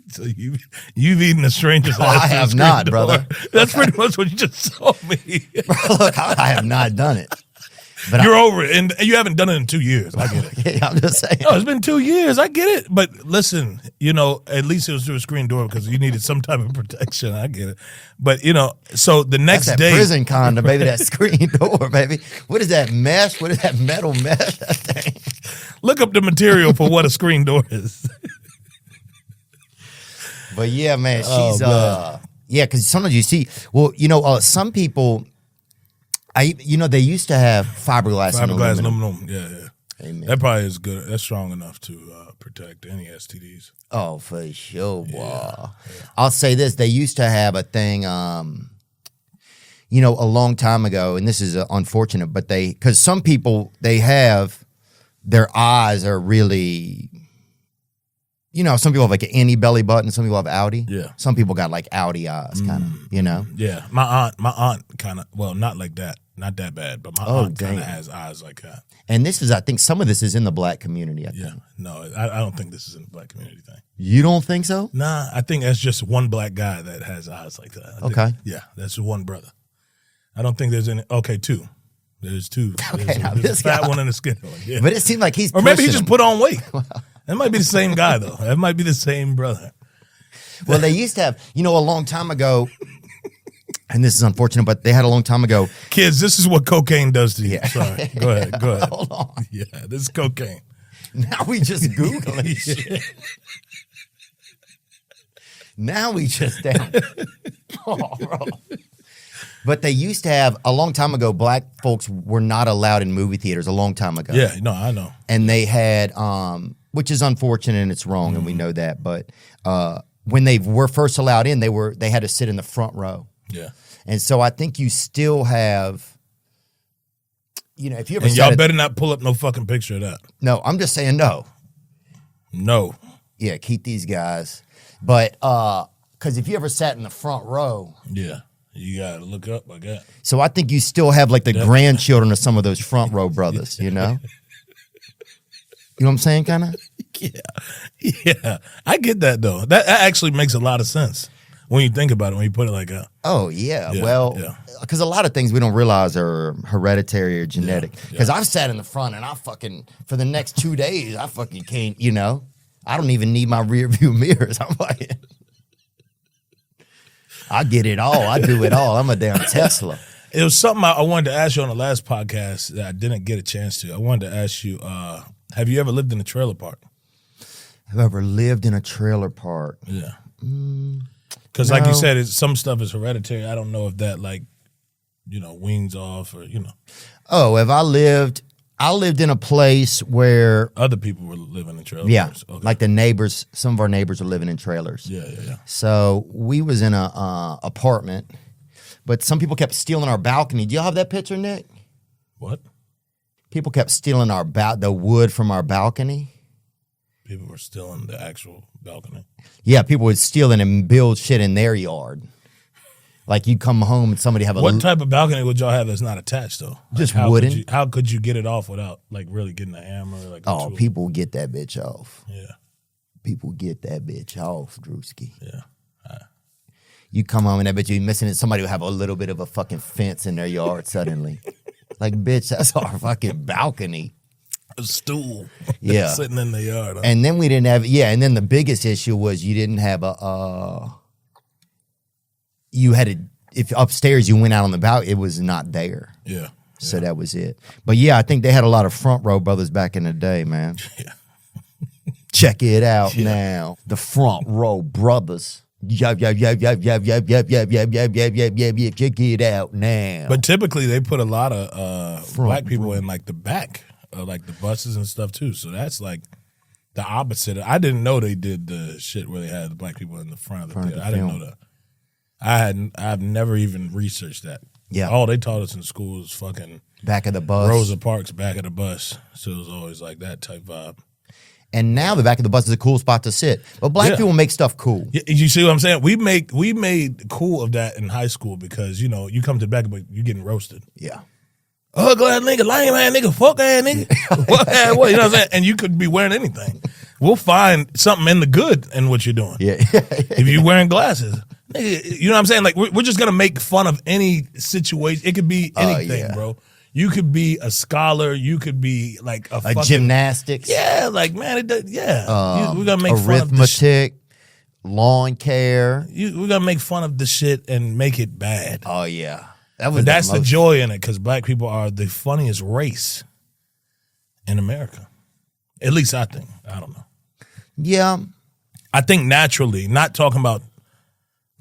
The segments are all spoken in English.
So you've eaten a stranger's ass. I have not, door. brother. That's pretty much what you just told me. Bro, look, I have not done it. But You're over it, and you haven't done it in 2 years. I get it. Yeah, I'm just saying. No, it's been 2 years. I get it. But listen, at least it was through a screen door because you needed some type of protection. I get it. But, so the next That's day. that prison condom, baby, that screen door, baby. What is that mesh? What is that metal mesh? That thing? Look up the material for what a screen door is. But yeah, man, she's, yeah, because sometimes you see, some people, they used to have fiberglass and aluminum. Yeah. Amen. That probably is good. That's strong enough to protect any STDs. Oh, for sure, boy. Yeah. I'll say this. They used to have a thing, a long time ago, and this is unfortunate, but because some people, their eyes are really, some people have like an innie belly button, some people have outie. Yeah. Some people got like outie eyes, kind of, Yeah. My aunt kind of, well, not like that. Not that bad, but my aunt kind of has eyes like that. And I think some of this is in the black community, I think. Yeah. No, I don't think this is a black community thing. You don't think so? Nah, I think that's just one black guy that has eyes like that. Okay. Yeah, that's one brother. I don't think there's any. Okay, two. There's two. Okay, there's a fat one and a skinny one. Yeah. But it seemed like he's or maybe he pushing just him. put on weight. That might be the same guy, though. That might be the same brother. Well, they used to have, a long time ago, and this is unfortunate, but they had a long time ago. Kids, this is what cocaine does to you. Yeah. Sorry. Go ahead. Hold on. Yeah, this is cocaine. Now we just Googling shit. Now we just down. Oh, bro. But they used to have, a long time ago, black folks were not allowed in movie theaters a long time ago. Yeah, no, I know. And they had, which is unfortunate and it's wrong, and we know that. But when they were first allowed in, they had to sit in the front row. Yeah. And so I think you still have, if you ever And y'all better not pull up no fucking picture of that. No, I'm just saying no. No. Yeah, keep these guys. But, because if you ever sat in the front row. Yeah. You got to look up, I guess. So I think you still have like the grandchildren of some of those front row brothers, You know what I'm saying, kind of? Yeah. I get that, though. That actually makes a lot of sense when you think about it, when you put it like that. Oh, yeah. Well, because a lot of things we don't realize are hereditary or genetic. Because I've sat in the front and for the next 2 days, I fucking can't, I don't even need my rear view mirrors. I'm like, I get it all. I do it all. I'm a damn Tesla. It was something I wanted to ask you on the last podcast that I didn't get a chance to. I wanted to ask you, have you ever lived in a trailer park? Have I ever lived in a trailer park? Yeah. Because like you said, some stuff is hereditary. I don't know if that weans off or, Oh, have I lived in a place where other people were living in trailers. Yeah, Okay. like the neighbors. Some of our neighbors are living in trailers. Yeah. So we was in a apartment, but some people kept stealing our balcony. Do y'all have that picture, Nick? What? People kept stealing the wood from our balcony. People were stealing the actual balcony. Yeah, people would steal it and build shit in their yard. Like you come home and somebody have What type of balcony would y'all have that's not attached though? Just wooden. How could you get it off without like really getting a hammer? Like a tool? People get that bitch off. Yeah. People get that bitch off, Druski. Yeah. You come home and that bitch you missing it. Somebody will have a little bit of a fucking fence in their yard suddenly. Like, bitch, that's our fucking balcony. A stool. Yeah. Sitting in the yard. Huh? And then we didn't have, and then the biggest issue was you didn't have you had to, if upstairs you went out on the balcony, it was not there. Yeah. So that was it. But yeah, I think they had a lot of front row brothers back in the day, man. Yeah. Check it out now. The front row brothers. Check it out now. But typically they put a lot of black people in like the back of like the buses and stuff too. So that's like the opposite. I didn't know they did the shit where they had the black people in the front of the theater. I didn't know that. I've never even researched that. Yeah. All they taught us in school was fucking back of the bus. Rosa Parks back of the bus. So it was always like that type vibe. And now the back of the bus is a cool spot to sit. But black people make stuff cool. You see what I'm saying? We made cool of that in high school because, you come to the back, but you're getting roasted. Yeah. Ugly ass nigga, lame ass nigga, fuck ass nigga. What, you know what I'm saying? And you could be wearing anything. We'll find something in the good in what you're doing. Yeah. If you're wearing glasses. You know what I'm saying? Like, we're just going to make fun of any situation. It could be anything, bro. You could be a scholar. You could be like a fucking, gymnastics. Yeah, like, man, we're going to make fun of arithmetic, lawn care. We're going to make fun of the shit and make it bad. Oh, yeah. That's the joy in it, because black people are the funniest race in America. At least I think. I don't know. Yeah. I think naturally, not talking about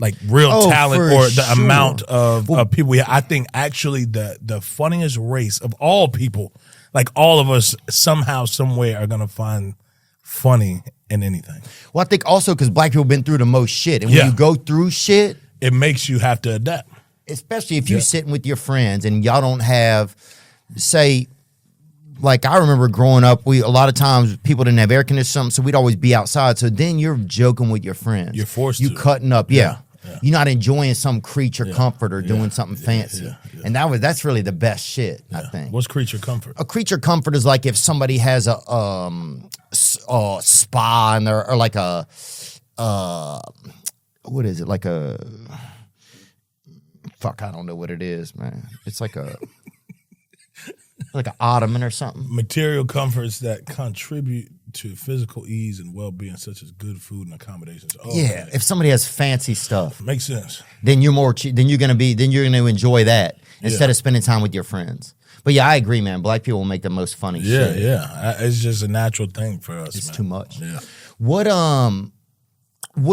like real talent or the amount of people. I think actually the funniest race of all people, like all of us somehow, somewhere are going to find funny in anything. Well, I think also because black people been through the most shit. And when you go through shit, it makes you have to adapt. Especially if you're sitting with your friends and y'all don't have, say, like I remember growing up, a lot of times people didn't have air conditioning, so we'd always be outside. So then you're joking with your friends. You're forced to. Cutting up, Yeah. You're not enjoying some creature comfort or doing something fancy. And that's really the best shit, I think. What's creature comfort? A creature comfort is like if somebody has a spa and or like a what is it? Like a fuck, I don't know what it is, man. It's like an ottoman or something. Material comforts that contribute to physical ease and well-being, such as good food and accommodations. Oh, yeah, man. If somebody has fancy stuff, makes sense. Then you're gonna enjoy that instead of spending time with your friends. But yeah, I agree, man. Black people will make the most funny shit. Yeah. It's just a natural thing for us. It's man. too much. Yeah. What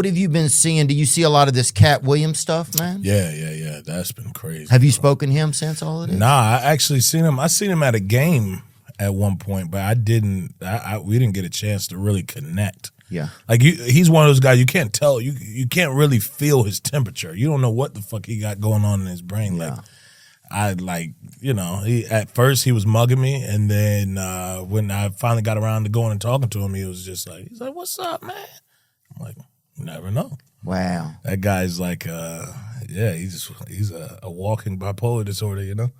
have you been seeing? Do you see a lot of this Cat Williams stuff, man? Yeah. That's been crazy. Have you spoken to him since all of this? Nah, I actually seen him. I seen him at a game at one point, but we didn't get a chance to really connect. Yeah. Like he's one of those guys you can't tell, you can't really feel his temperature. You don't know what the fuck he got going on in his brain. Yeah. At first he was mugging me, and then when I finally got around to going and talking to him, he's like, "What's up, man?" I'm like, never know. Wow. That guy's like, he's a walking bipolar disorder, you know?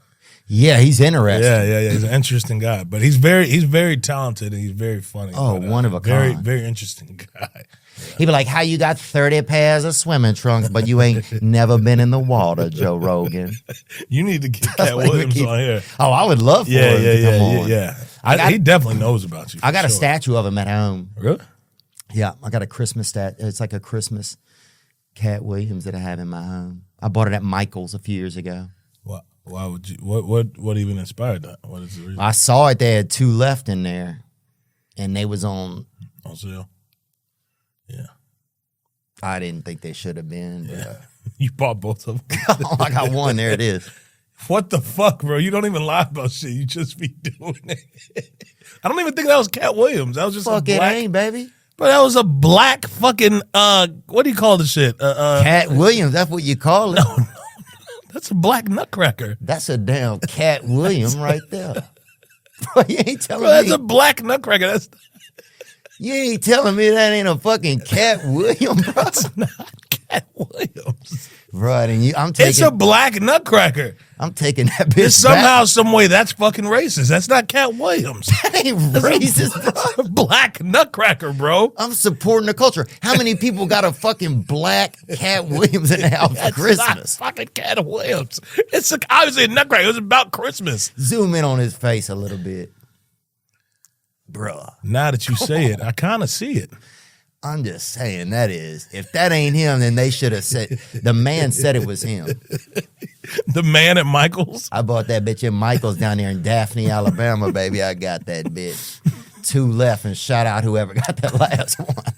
Yeah, he's interesting. Yeah. He's an interesting guy, but he's very talented and he's very funny. Oh, but, one of a very, kind. very interesting guy. Yeah. He'd be like, "How you got 30 pairs of swimming trunks, but you ain't never been in the water, Joe Rogan?" You need to get Cat Williams on here. Oh, I would love for him to come on. Yeah. He definitely knows about you. I got a statue of him at home. Really? Yeah, I got a Christmas statue. It's like a Christmas Cat Williams that I have in my home. I bought it at Michael's a few years ago. Why would you? What even inspired that? What is the reason? I saw it. They had 2 left in there, and they was on sale. Yeah. I didn't think they should have been. Yeah. You bought both of them. I got one. There it is. What the fuck, bro? You don't even lie about shit. You just be doing it. I don't even think that was Cat Williams. That was just fuck a black. It ain't, baby. But that was a black fucking what do you call the shit? Cat Williams. That's what you call it. No. That's a black nutcracker. That's a damn Cat William right there. Bro, you ain't telling me. That's a black nutcracker. You ain't telling me that ain't a fucking Cat William, bro. That's not Cat Williams. Right, and it's a black nutcracker. I'm taking that bitch somehow, some way, that's fucking racist. That's not Cat Williams. That ain't racist, bro. That's a black nutcracker, bro. I'm supporting the culture. How many people got a fucking black Cat Williams in the house for Christmas? Not fucking Cat Williams. It's obviously a nutcracker. It was about Christmas. Zoom in on his face a little bit. Bruh. Now that you say it, I kind of see it. I'm just saying if that ain't him, then they should have said, the man said it was him. The man at Michael's? I bought that bitch at Michael's down there in Daphne, Alabama, baby. I got that bitch. 2 left, and shout out whoever got that last one.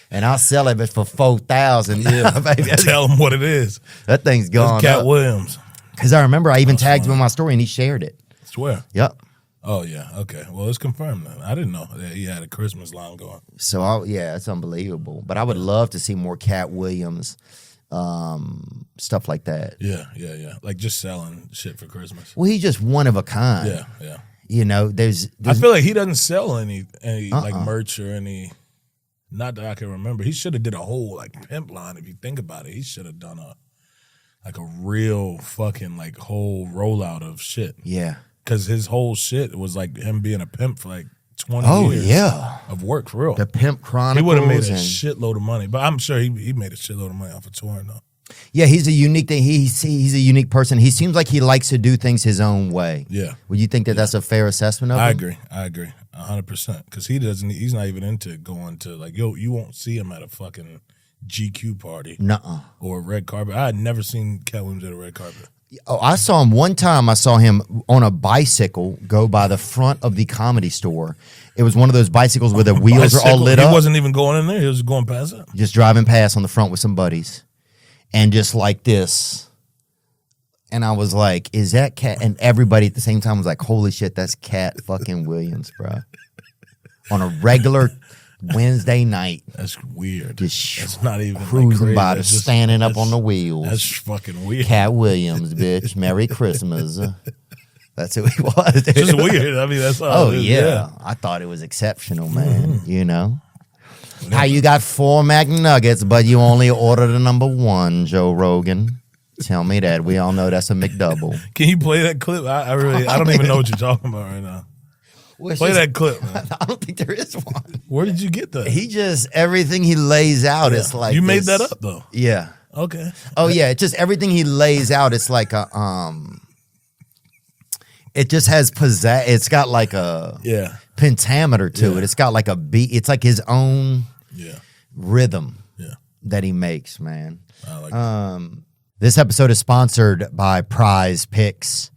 And I'll sell it bitch for $4,000. Yeah, baby. Tell them what it is. That thing's gone. Cat Williams. Because I remember I even tagged him in my story and he shared it. Swear. Yep. Oh, yeah. Okay. Well, it's confirmed then. I didn't know that he had a Christmas line going. So, it's unbelievable. But I would love to see more Cat Williams, stuff like that. Yeah. Like just selling shit for Christmas. Well, he's just one of a kind. Yeah. You know, there's I feel like he doesn't sell any like merch or any, not that I can remember. He should have did a whole like pimp line if you think about it. He should have done a real fucking like whole rollout of shit. Yeah. Because his whole shit was like him being a pimp for like 20 years of work, for real. The Pimp Chronicles. He would have made a shitload of money, but I'm sure he made a shitload of money off of touring, though. Yeah, he's a unique thing. He's a unique person. He seems like he likes to do things his own way. Yeah. Would you think that that's a fair assessment of him? I agree. 100%. Because he's not even into going to, like, you won't see him at a fucking GQ party. Nuh-uh. Or a red carpet. I had never seen Cat Williams at a red carpet. Oh, I saw him one time. I saw him on a bicycle go by the front of the Comedy Store. It was one of those bicycles where the wheels are all lit up. He wasn't even going in there. He was going past it. Just driving past on the front with some buddies. And just like this. And I was like, is that Cat? And everybody at the same time was like, holy shit, that's Cat fucking Williams, bro. On a regular Wednesday night. That's weird. Just that's not even cruising like by, just standing up on the wheels. That's fucking weird. Cat Williams, bitch. Merry Christmas. That's who he was. Dude. Just weird. I mean, that's all. Oh, yeah. I thought it was exceptional, man. You know? How you got 4 McNuggets, but you only ordered a number 1, Joe Rogan? Tell me that. We all know that's a McDouble. Can you play that clip? I don't even know what you're talking about right now. Play that clip, man. I don't think there is one. Where did you get that? He just, everything he lays out, it's like you made that up, though. Yeah. Okay. Oh, yeah. It's just everything he lays out, it's like a, it just has pizzazz. It's got like a pentameter to it. It's got like a beat. It's like his own rhythm that he makes, man. I like that. This episode is sponsored by Prize Picks.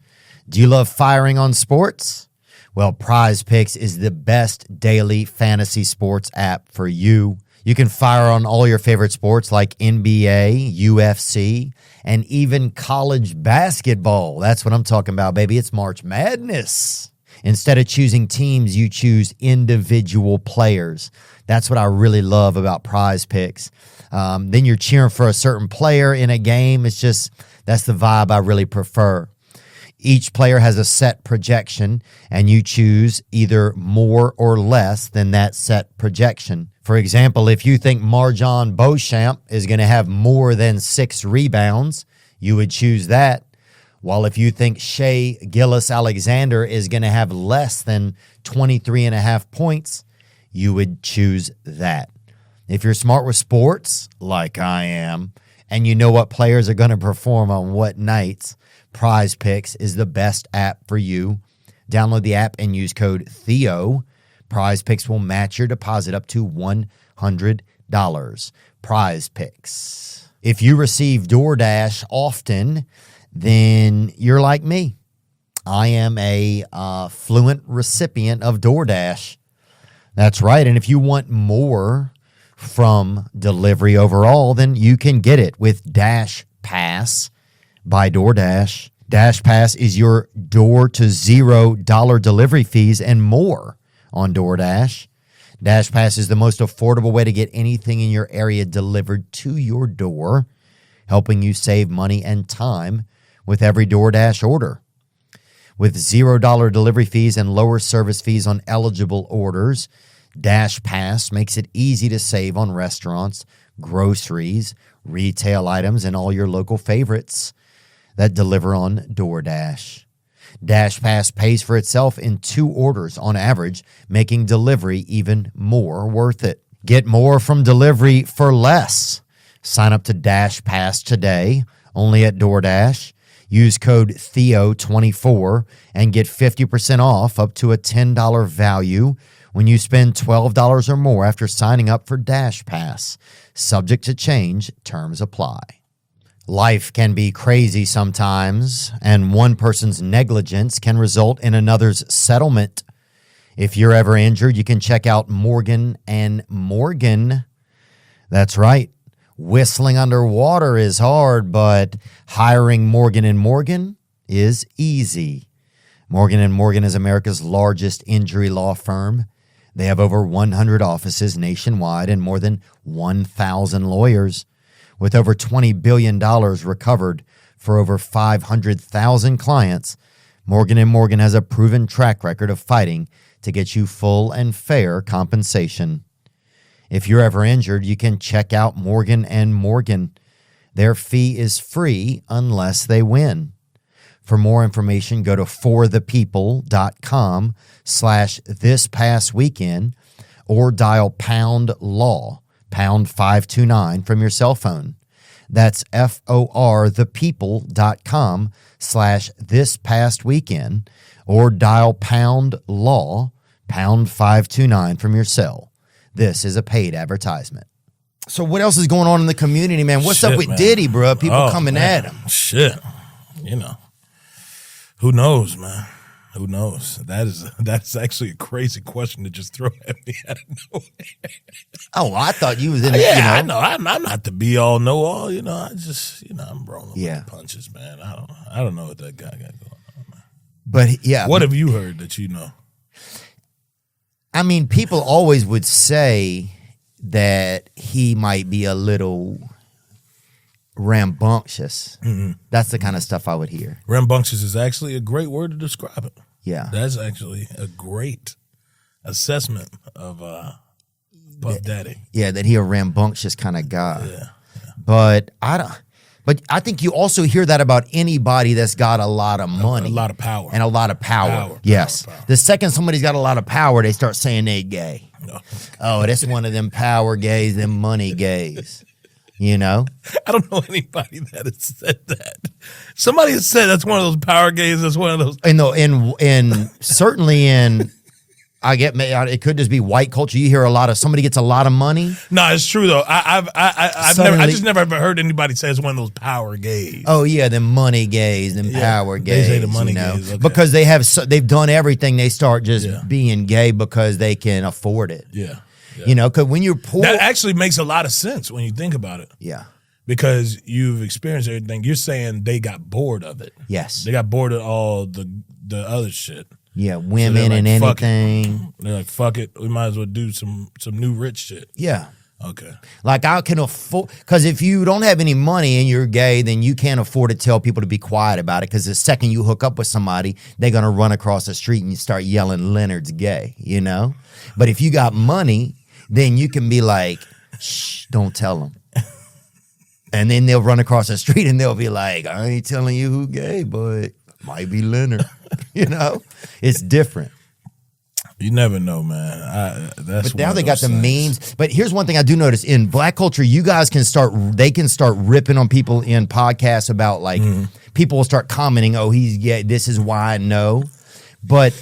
Do you love firing on sports? Well, Prize Picks is the best daily fantasy sports app for you. You can fire on all your favorite sports like NBA, UFC, and even college basketball. That's what I'm talking about, baby. It's March Madness. Instead of choosing teams, you choose individual players. That's what I really love about Prize Picks. Then you're cheering for a certain player in a game. That's the vibe I really prefer. Each player has a set projection, and you choose either more or less than that set projection. For example, if you think Marjon Beauchamp is going to have more than 6 rebounds, you would choose that. While if you think Shai Gilgeous-Alexander is going to have less than 23.5 points, you would choose that. If you're smart with sports, like I am, and you know what players are going to perform on what nights, Prize Picks is the best app for you. Download the app and use code Theo. Prize Picks will match your deposit up to $100. Prize Picks. If you receive DoorDash often, then you're like me. I am a fluent recipient of DoorDash. That's right. And if you want more from delivery overall, then you can get it with Dash Pass by DoorDash. Dash Pass is your door to $0 delivery fees and more on DoorDash. Dash Pass is the most affordable way to get anything in your area delivered to your door, helping you save money and time with every DoorDash order. With $0 delivery fees and lower service fees on eligible orders, Dash Pass makes it easy to save on restaurants, groceries, retail items, and all your local favorites that deliver on DoorDash. Dash Pass pays for itself in 2 orders on average, making delivery even more worth it. Get more from delivery for less. Sign up to Dash Pass today, only at DoorDash. Use code Theo24 and get 50% off up to a $10 value when you spend $12 or more after signing up for Dash Pass. Subject to change, terms apply. Life can be crazy sometimes, and one person's negligence can result in another's settlement. If you're ever injured, you can check out Morgan & Morgan. That's right. Whistling underwater is hard, but hiring Morgan & Morgan is easy. Morgan & Morgan is America's largest injury law firm. They have over 100 offices nationwide and more than 1,000 lawyers. With over $20 billion recovered for over 500,000 clients, Morgan & Morgan has a proven track record of fighting to get you full and fair compensation. If you're ever injured, you can check out Morgan & Morgan. Their fee is free unless they win. For more information, go to forthepeople.com/thispastweekend or dial #law, #529 from your cell phone. That's forthepeople.com/thispastweekend or dial #law, #529 from your cell. This is a paid advertisement. So what else is going on in the community, man? What's up with man. Diddy, bro? People coming at him. Shit. You know. Who knows, man? Who knows? That's actually a crazy question to just throw at me out of nowhere. Oh, I thought you was in it. Yeah, I know. I'm not the be all know all. You know, I just I'm rolling with the punches, man. I don't know what that guy got going on, man. But yeah, what have you heard that you know? I mean, people always would say that he might be a little rambunctious. Mm-hmm. That's the kind of stuff I would hear. Rambunctious is actually a great word to describe it. Yeah. That's actually a great assessment of Puff Daddy. Yeah, that he a rambunctious kind of guy. Yeah. But I think you also hear that about anybody that's got a lot of money. A lot of power. And a lot of power. Yes. Power. The second somebody's got a lot of power, they start saying they gay. No. Oh, that's one of them power gays, them money gays. You know? I don't know anybody that has said that. Somebody has said that's one of those power gays. That's one of those. And certainly in, it could just be white culture. You hear a lot of somebody gets a lot of money. No, it's true though. I just never ever heard anybody say it's one of those power gays. Oh yeah, them money gays, them power gays. They say the money gays because they've done everything. They start just being gay because they can afford it. Yeah. Yeah. You know, because when you're poor, that actually makes a lot of sense when you think about it. Yeah, because you've experienced everything. You're saying they got bored of it. Yes, they got bored of all the other shit. Yeah, women and anything. They're like, fuck it, we might as well do some new rich shit. Yeah. Okay. Like I can afford, because if you don't have any money and you're gay, then you can't afford to tell people to be quiet about it. Because the second you hook up with somebody, they're gonna run across the street and you start yelling, "Leonard's gay," you know. But if you got money, then you can be like, "Shh, don't tell them." And then they'll run across the street and they'll be like, "I ain't telling you who gay, but might be Leonard." You know, it's different. You never know, man. But now they got the memes. But here's one thing I do notice in black culture: you guys can start ripping on people in podcasts about like people will start commenting, "Oh, he's gay. This is why I know." But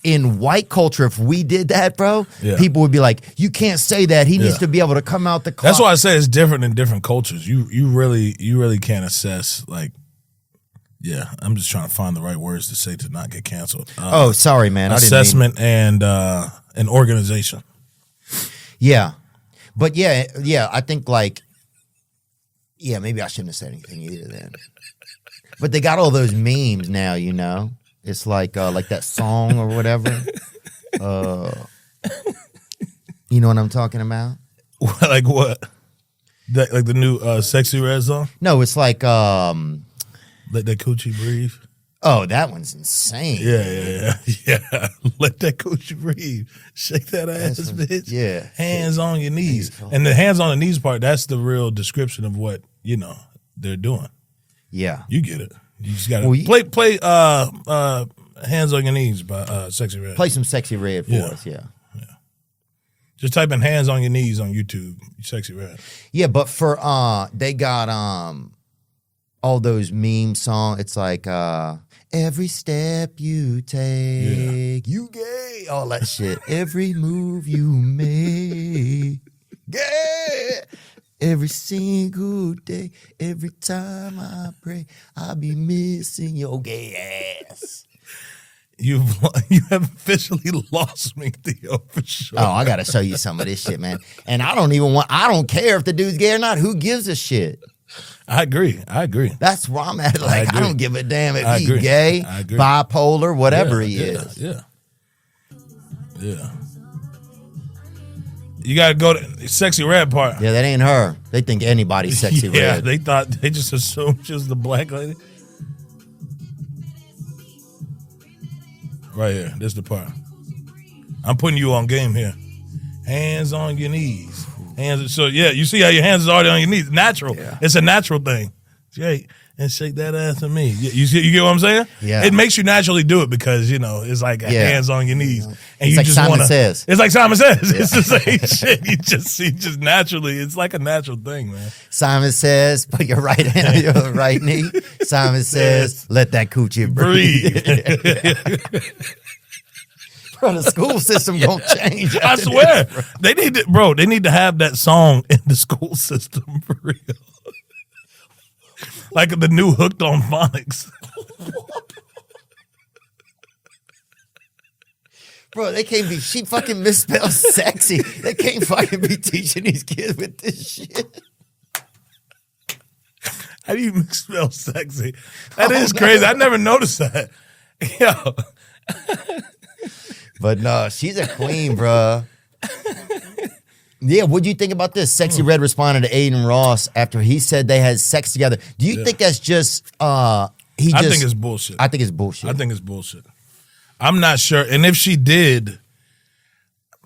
in white culture, if we did that, bro, people would be like, "You can't say that. He needs to be able to come out the closet." That's why I say it's different in different cultures. You really can't assess like. Yeah, I'm just trying to find the right words to say to not get canceled. Sorry, man. Assessment and an organization. Yeah, but yeah. I think like, maybe I shouldn't have said anything either then. But they got all those memes now, you know. It's like that song or whatever. You know what I'm talking about? Like what? Like the new Sexy Red song? No, it's like Let That Coochie Breathe. Oh, that one's insane. Yeah. Let that coochie breathe. Shake that ass, bitch. Yeah. Hands on your knees. And the hands on the knees part, that's the real description of what, they're doing. Yeah. You get it. You just gotta play Hands on Your Knees by Sexy Red. Play some Sexy Red for us, yeah. Just type in Hands on Your Knees on YouTube, Sexy Red. Yeah, but for they got all those meme songs. It's like every step you take, you gay. All that shit. Every move you make, gay. Every single day, every time I pray, I'll be missing your gay ass. You have officially lost me, Theo, for sure. Oh, I gotta show you some of this shit, man. And I don't care if the dude's gay or not. Who gives a shit? I agree. That's where I'm at. Like, I don't give a damn if he's gay, bipolar, whatever he is. Yeah. You gotta go to Sexy Red part. Yeah, that ain't her. They think anybody's Sexy Red. Yeah, they just assumed she was the black lady. Right here, this is the part. I'm putting you on game here. Hands on your knees. So yeah, you see how your hands is already on your knees. Natural. Yeah. It's a natural thing. and shake that ass at me. You get what I'm saying? Yeah. It makes you naturally do it because, it's like hands on your knees. And it's you like just Simon want to. Says. It's like Simon Says. It's the same shit. You just naturally, it's like a natural thing, man. Simon Says, put your right hand on your right knee. Simon Says, let that coochie breathe. Bro, the school system gonna change. I swear. They need to have that song in the school system for real. Like the new Hooked on Phonics. Bro, they can't be, she fucking misspelled sexy. They can't fucking be teaching these kids with this shit. How do you misspell sexy? That is crazy. I never noticed that. Yo. But no, she's a queen, bro. Yeah, what'd you think about this? Sexy Red responded to Aiden Ross after he said they had sex together. Do you think that's just I think it's bullshit. I think it's bullshit. I think it's bullshit. I'm not sure. And if she did,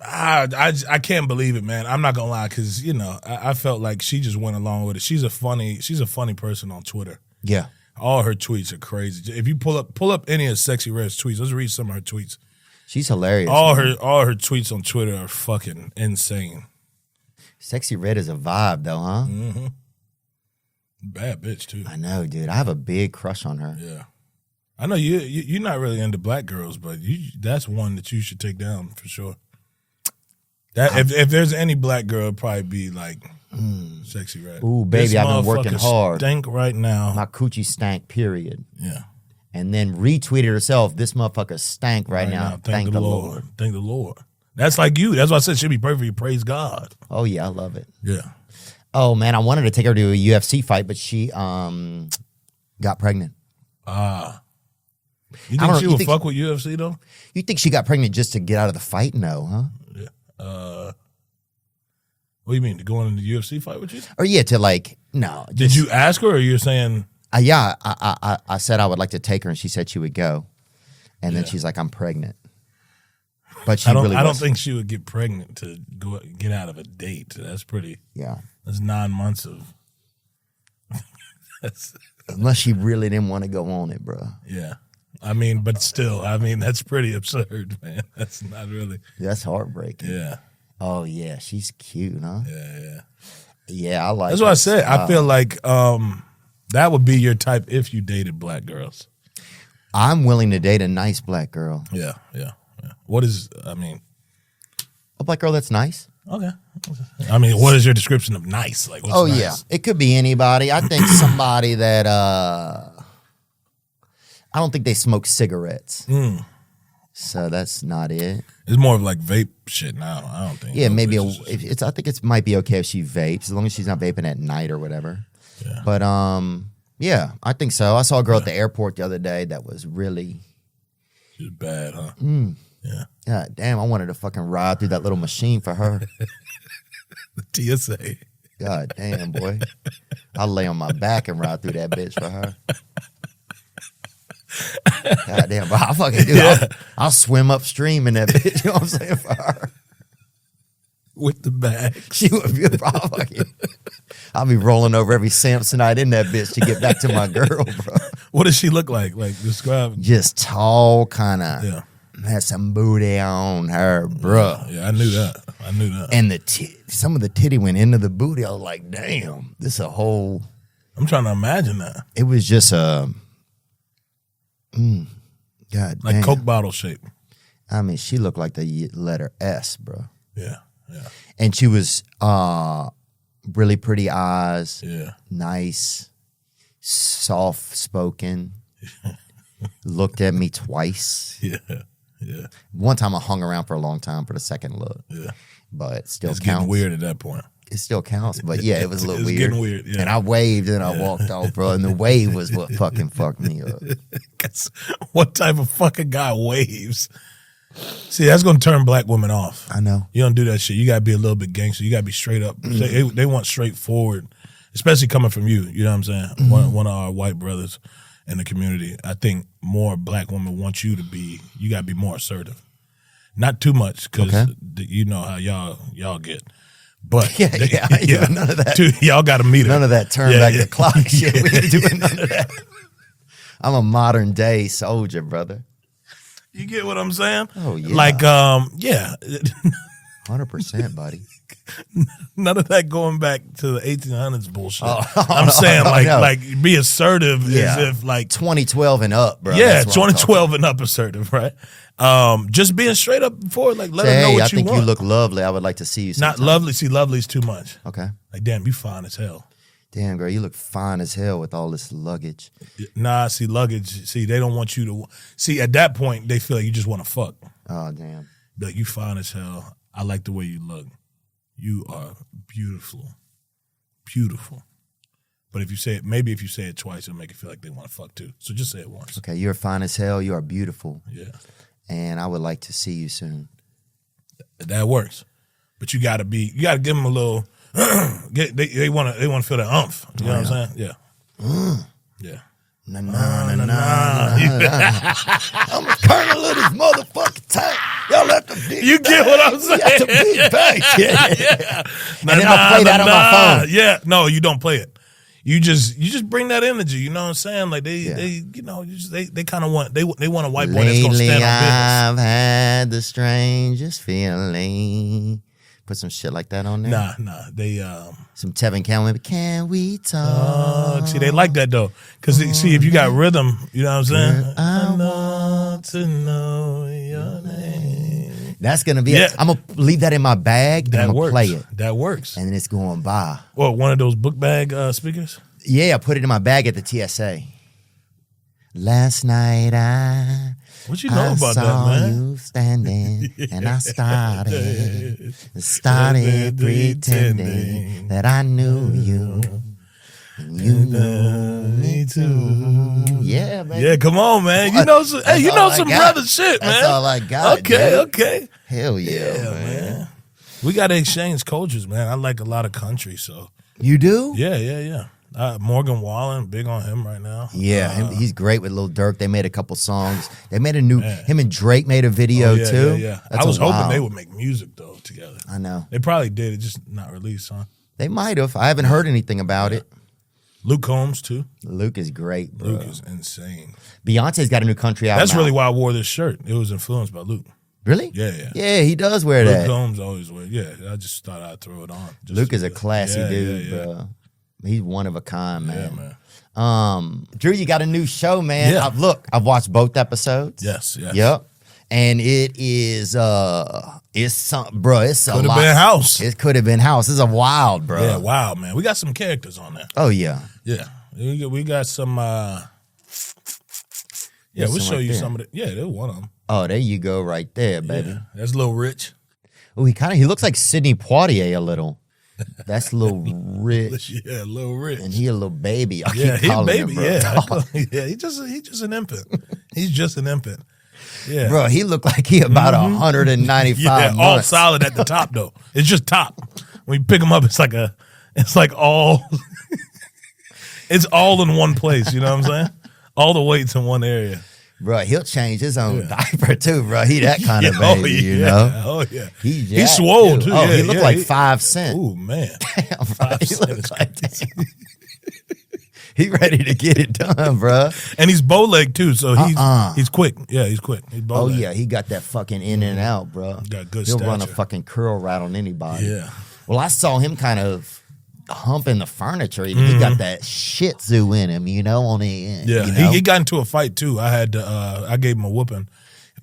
I can't believe it, man. I'm not gonna lie, because I felt like she just went along with it. She's a funny person on Twitter. Yeah. All her tweets are crazy. If you pull up any of Sexy Red's tweets, let's read some of her tweets. She's hilarious. All her tweets on Twitter are fucking insane. Sexy Red is a vibe, though, huh? Mm-hmm. Bad bitch too. I know, dude. I have a big crush on her. Yeah, I know you're not really into black girls, but that's one that you should take down for sure. That if there's any black girl, it'd probably be like Sexy Red. Ooh, baby, I've been working hard. Stank right now. My coochie stank. Period. Yeah. And then retweeted herself. This motherfucker stank right now. Thank the Lord. Thank the Lord. That's like you. That's why I said she'd be perfect. You praise God. Oh yeah, I love it. Yeah. Oh man, I wanted to take her to a UFC fight, but she got pregnant. You think she would fuck with UFC though? You think she got pregnant just to get out of the fight? No, huh? Yeah. What do you mean, to go in the UFC fight with you? Or yeah, to like no. Did you ask her, or you're saying? Yeah, I said I would like to take her, and she said she would go, and then she's like, I'm pregnant. But she I don't think she would get pregnant to get out of a date. That's pretty. Yeah. That's 9 months of. Unless she really didn't want to go on it, bro. Yeah. I mean, but still, that's pretty absurd, man. That's not really. That's heartbreaking. Yeah. Oh yeah, she's cute, huh? Yeah. Yeah, I like. That's what I said. I feel like that would be your type if you dated black girls. I'm willing to date a nice black girl. Yeah. What is, a black girl that's nice? Okay. What is your description of nice? Like, what's nice? Yeah. It could be anybody. I think somebody that, I don't think they smoke cigarettes. So that's not it. It's more of like vape shit now. I don't think. Yeah, maybe I think it might be okay if she vapes, as long as she's not vaping at night or whatever. Yeah. But, yeah, I think so. I saw a girl at the airport the other day that was really. She was bad, huh? Yeah. God damn, I wanted to fucking ride through that little machine for her. The TSA. God damn, boy. I'll lay on my back and ride through that bitch for her. God damn, bro. I'll fucking do it. I'll swim upstream in that bitch. You know what I'm saying? For her. With the bag. She would be I'll be rolling over every Samsonite in that bitch to get back to my girl, bro. What does she look like? Like, describe. Just tall, kind of. Yeah. Had some booty on her, bro. Yeah, I knew that. And some of the titty went into the booty. I was like, damn, this is a whole. I'm trying to imagine that. It was just God like damn. Coke bottle shape. She looked like the letter S, bro. Yeah. And she was really pretty eyes. Yeah. Nice, soft spoken. Looked at me twice. Yeah. One time I hung around for a long time for the second look. Yeah. But it still it's counts. Getting weird at that point. It still counts. But yeah, it was a little weird. Getting weird, yeah. And I waved and I walked off, bro. And the wave was what fucking fucked me up. What type of fucking guy waves? See, that's going to turn black women off. I know. You don't do that shit. You got to be a little bit gangster. You got to be straight up. They want straightforward, especially coming from you. You know what I'm saying? One of our white brothers in the community. I think more black women want you got to be more assertive. Not too much, because you know how y'all get. But none of that. Dude, y'all got to meet her. None of that turn back the clock shit. We ain't doing none of that. I'm a modern day soldier, brother. You get what I'm saying? Oh yeah. Like 100%, buddy. None of that going back to the 1800s bullshit. I'm saying like be assertive as if like 2012 and up, bro. Yeah, 2012 and up assertive, right? Just being straight up before, like let her know what I think you want. You look lovely. I would like to see you sometime. Not lovely. See, lovely's too much. Okay. Like damn, you fine as hell. Damn, girl, you look fine as hell with all this luggage. Nah, see, luggage. See, they don't want you to. See, at that point, they feel like you just want to fuck. Oh damn. Be like, you fine as hell. I like the way you look. You are beautiful. Beautiful. But if you say it, maybe if you say it twice, it'll make it feel like they want to fuck too. So just say it once. Okay, you're fine as hell. You are beautiful. Yeah. And I would like to see you soon. That works. But you gotta give them a little they wanna feel that umph. You know what I'm saying? Yeah. Yeah. Nah. I'm a colonel of this motherfucking tank. Y'all have to big You get what I'm saying? You have to big bang. Yeah. And then I'll play that on my phone. Yeah. No, you don't play it. You just bring that energy, you know what I'm saying? Like they kind of want they want a white boy that's gonna stand on business. I've had the strangest feeling. Put some shit like that on there. Nah. They some Tevin Cameron. Can we talk? See, they like that though, because see if you got rhythm, you know what I'm saying? Girl, I want to know your name. That's gonna be. I'm gonna leave that in my bag. And I'm gonna play it. That works. And then it's going by. Well, one of those book bag speakers. Yeah, I put it in my bag at the TSA. Last night what you know about saw that, man? You standing, and I started pretending that I knew you. And you knew me too. Yeah, man. Yeah, come on, man. You know some. Hey, you know some brother shit, man. That's all I got. Okay. Hell yeah, man. We got to exchange cultures, man. I like a lot of country, so. You do? Yeah. Morgan Wallen, big on him right now. Yeah, he's great with Lil Durk. They made a couple songs. They made a new. Him and Drake made a video too. Yeah. I was hoping they would make music though together. I know they probably did. It just not released, huh? They might have. I haven't heard anything about it. Luke Combs too. Luke is great, bro. Luke is insane. Beyonce's got a new country album. That's really why I wore this shirt. It was influenced by Luke. Really? Yeah. Yeah, he does wear that. Luke Combs always wear. Yeah, I just thought I'd throw it on. Luke is a classy dude, bro. He's one of a kind, man. Yeah, man. Drew, you got a new show, man. Yeah. I've watched both episodes. Yes. Yep. And it is it's some bro, it's a lot. Could have been House. It could have been House. It's a wild, bro. Yeah, wow, man. We got some characters on there. Oh yeah. Yeah. We got some we'll show you some of it. Yeah, there's one of them. Oh, there you go right there, baby. Yeah, that's Lil Rich. Oh, he looks like Sidney Poitier a little. That's Lil Rich. Yeah, Lil Rich. And he a little baby. I keep calling baby. him, Yeah, he's just an infant. He's just an infant. Yeah, bro, he looked like he about 195 months. All solid at the top though. It's just top. When you pick him up, it's like all. It's all in one place. You know what I'm saying? All the weights in one area. Bro, he'll change his own diaper too, bro. He that kind of baby, you know? Oh, yeah. He's swole too. Oh, he looked like 5 cent. Oh, man. Damn, bro. He looked like he ready to get it done, bro. And he's bow-legged too, so he's quick. Yeah, he's quick. He's bow-legged. Oh, yeah, he got that fucking in and out, bro. Got good He'll stature. run a fucking curl right on anybody. Yeah. Well, I saw him kind of humping the furniture. He got that Shih Tzu in him, you know, on the end. Yeah, you know? he got into a fight too. I had to, I gave him a whooping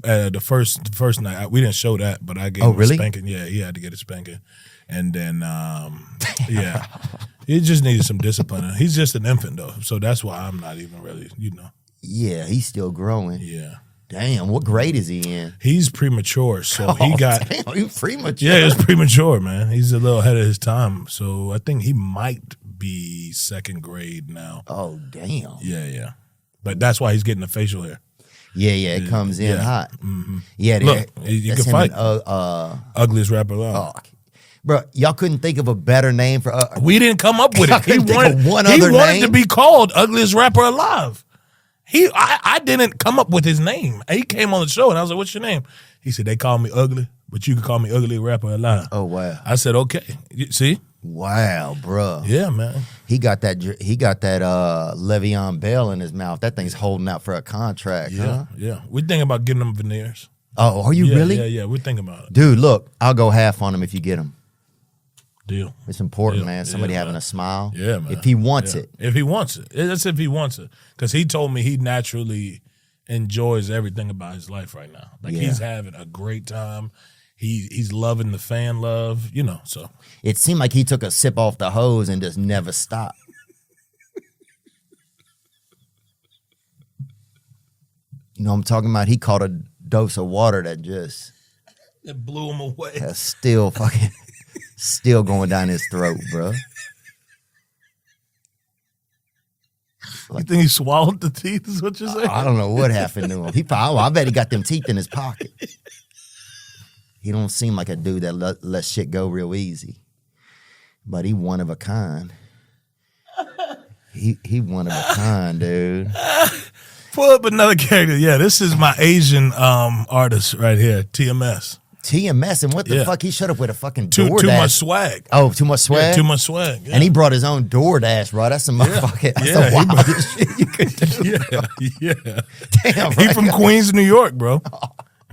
the first night. We didn't show that, but I gave him a spanking. Yeah, he had to get a spanking, and then yeah, he just needed some discipline. He's just an infant though, so that's why I'm not even really, you know. Yeah, he's still growing. Yeah. Damn, what grade is he in? He's premature, so he got. Damn, he's premature. Yeah, he's premature, man. He's a little ahead of his time, so I think he might be second grade now. Oh, damn. Yeah. But that's why he's getting the facial hair. Yeah, it comes in hot. Mm-hmm. Yeah, look, you can fight. Ugliest rapper alive. Oh, bro, y'all couldn't think of a better name for. We didn't come up with it. He wanted to be called Ugliest Rapper Alive. I didn't come up with his name. He came on the show and I was like, "What's your name?" He said, "They call me Ugly." but you can call me ugly rapper alive. Oh wow! I said okay. See? Wow, bro. Yeah, man. He got that Le'Veon Bell in his mouth. That thing's holding out for a contract. Yeah, huh? yeah. We're thinking about getting them veneers. Oh, are you really? Yeah. We're thinking about it. Dude, look, I'll go half on him if you get him. Deal. It's important, Deal. man. Somebody Yeah, having man. a smile. Yeah, man. If he wants it. If he wants it. That's if he wants it. Because he told me he naturally enjoys everything about his life right now. Like he's having a great time. He's loving the fan love, so. It seemed like he took a sip off the hose and just never stopped. You know what I'm talking about? He caught a dose of water that just... It blew him away. That's still going down his throat, bro. You think he swallowed the teeth is what you're saying? I don't know what happened to him. I bet he got them teeth in his pocket. He don't seem like a dude that lets shit go real easy. But he one of a kind. He one of a kind, dude. Pull up another character. Yeah, this is my Asian artist right here, TMS. TMS, and what the fuck? He showed up with a fucking too DoorDash. much swag. Oh, too much swag? Yeah, too much swag. Yeah. And he brought his own DoorDash, bro. That's some motherfucking that's the wildest shit you could do. Yeah. Damn, He right? from Queens, New York, bro.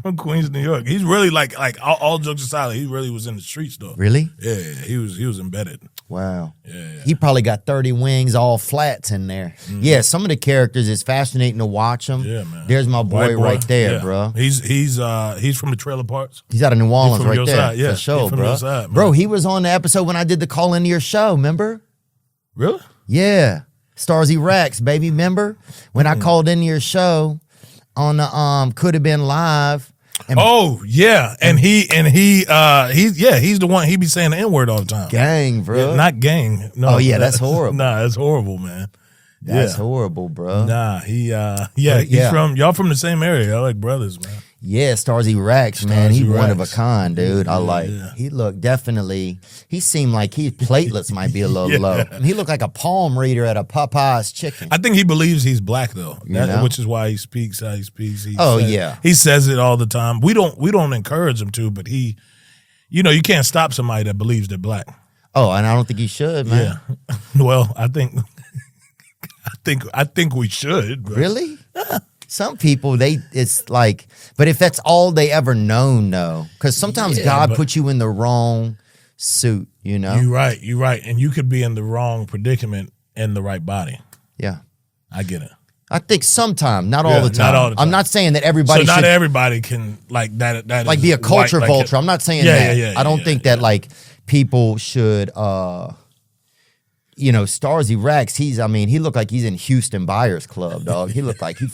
From Queens, New York. He's really like all jokes aside, he really was in the streets though. Really? Yeah, he was embedded. Wow. Yeah. He probably got 30 wings, all flats in there. Mm. Yeah, some of the characters is fascinating to watch them. Yeah, man. There's my boy right there, bro. He's from the trailer parks. He's out of New Orleans right there. Side, yeah. For sure, from bro. your side, man. Bro, he was on the episode when I did the call into your show, remember? Really? Yeah. Starsy Rex, baby, remember? When I called into your show on the Could Have Been Live. And he's the one, he be saying the N-word all the time. Gang, bro. Yeah, not gang. No. Oh yeah, that's horrible. Nah, that's horrible, man. That's horrible, bro. Nah, he's from y'all from the same area. Y'all like brothers, man. Yeah, Starsy Rex, man. He one of a kind, dude. I like. Yeah. He looked definitely. He seemed like his platelets might be a little low. And he looked like a palm reader at a Popeye's chicken. I think he believes he's black though, know? which is why he speaks how he speaks. He says it all the time. We don't encourage him to, but he, you can't stop somebody that believes they're black. Oh, and I don't think he should, man. Yeah. Well, I think we should. But. Really? Some people, it's like, but if that's all they ever known, though, because sometimes God puts you in the wrong suit, You're right. And you could be in the wrong predicament in the right body. Yeah. I get it. I think sometimes, not all the time. Not all the time. I'm not saying that everybody not everybody can, like, that like, be a culture vulture. I'm not saying that. Yeah, I don't think that, like, people should, Starsy Rex, he looked like he's in Houston Buyers Club, dog. He looked like he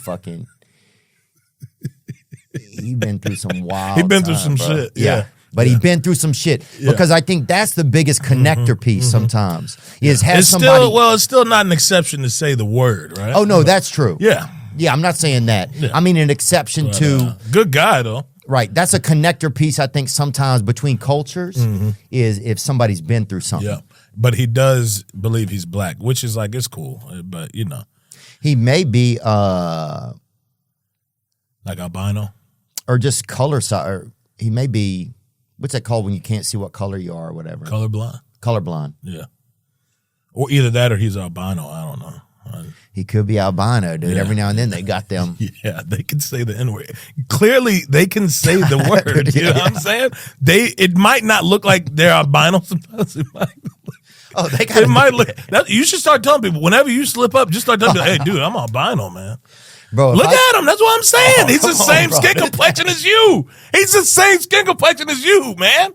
been through some wild He been through some bro. shit. Yeah. But he been through some shit because I think that's the biggest connector piece sometimes. Is has somebody it's still not an exception to say the word, right? Oh no, that's true. Yeah. Yeah, I'm not saying that. Yeah. I mean an exception to good guy though. Right. That's a connector piece I think sometimes between cultures is if somebody's been through something. Yeah. But he does believe he's black, which is like it's cool. But he may be like albino. Or just color side, or he may be, what's that called when you can't see what color you are or whatever? Colorblind. Colorblind. Yeah. Or either that or he's albino. I don't know. He could be albino, dude. Yeah. Every now and then they got them. Yeah, they can say the N-word. Clearly, they can say the word. You know what I'm saying? It might not look like they're albino sometimes. It might. Oh, they got. It might look. You should start telling people whenever you slip up, just start telling people, "Hey, dude, I'm albino, man." Bro, look at him. That's what I'm saying. He's the same skin complexion as you. He's the same skin complexion as you, man.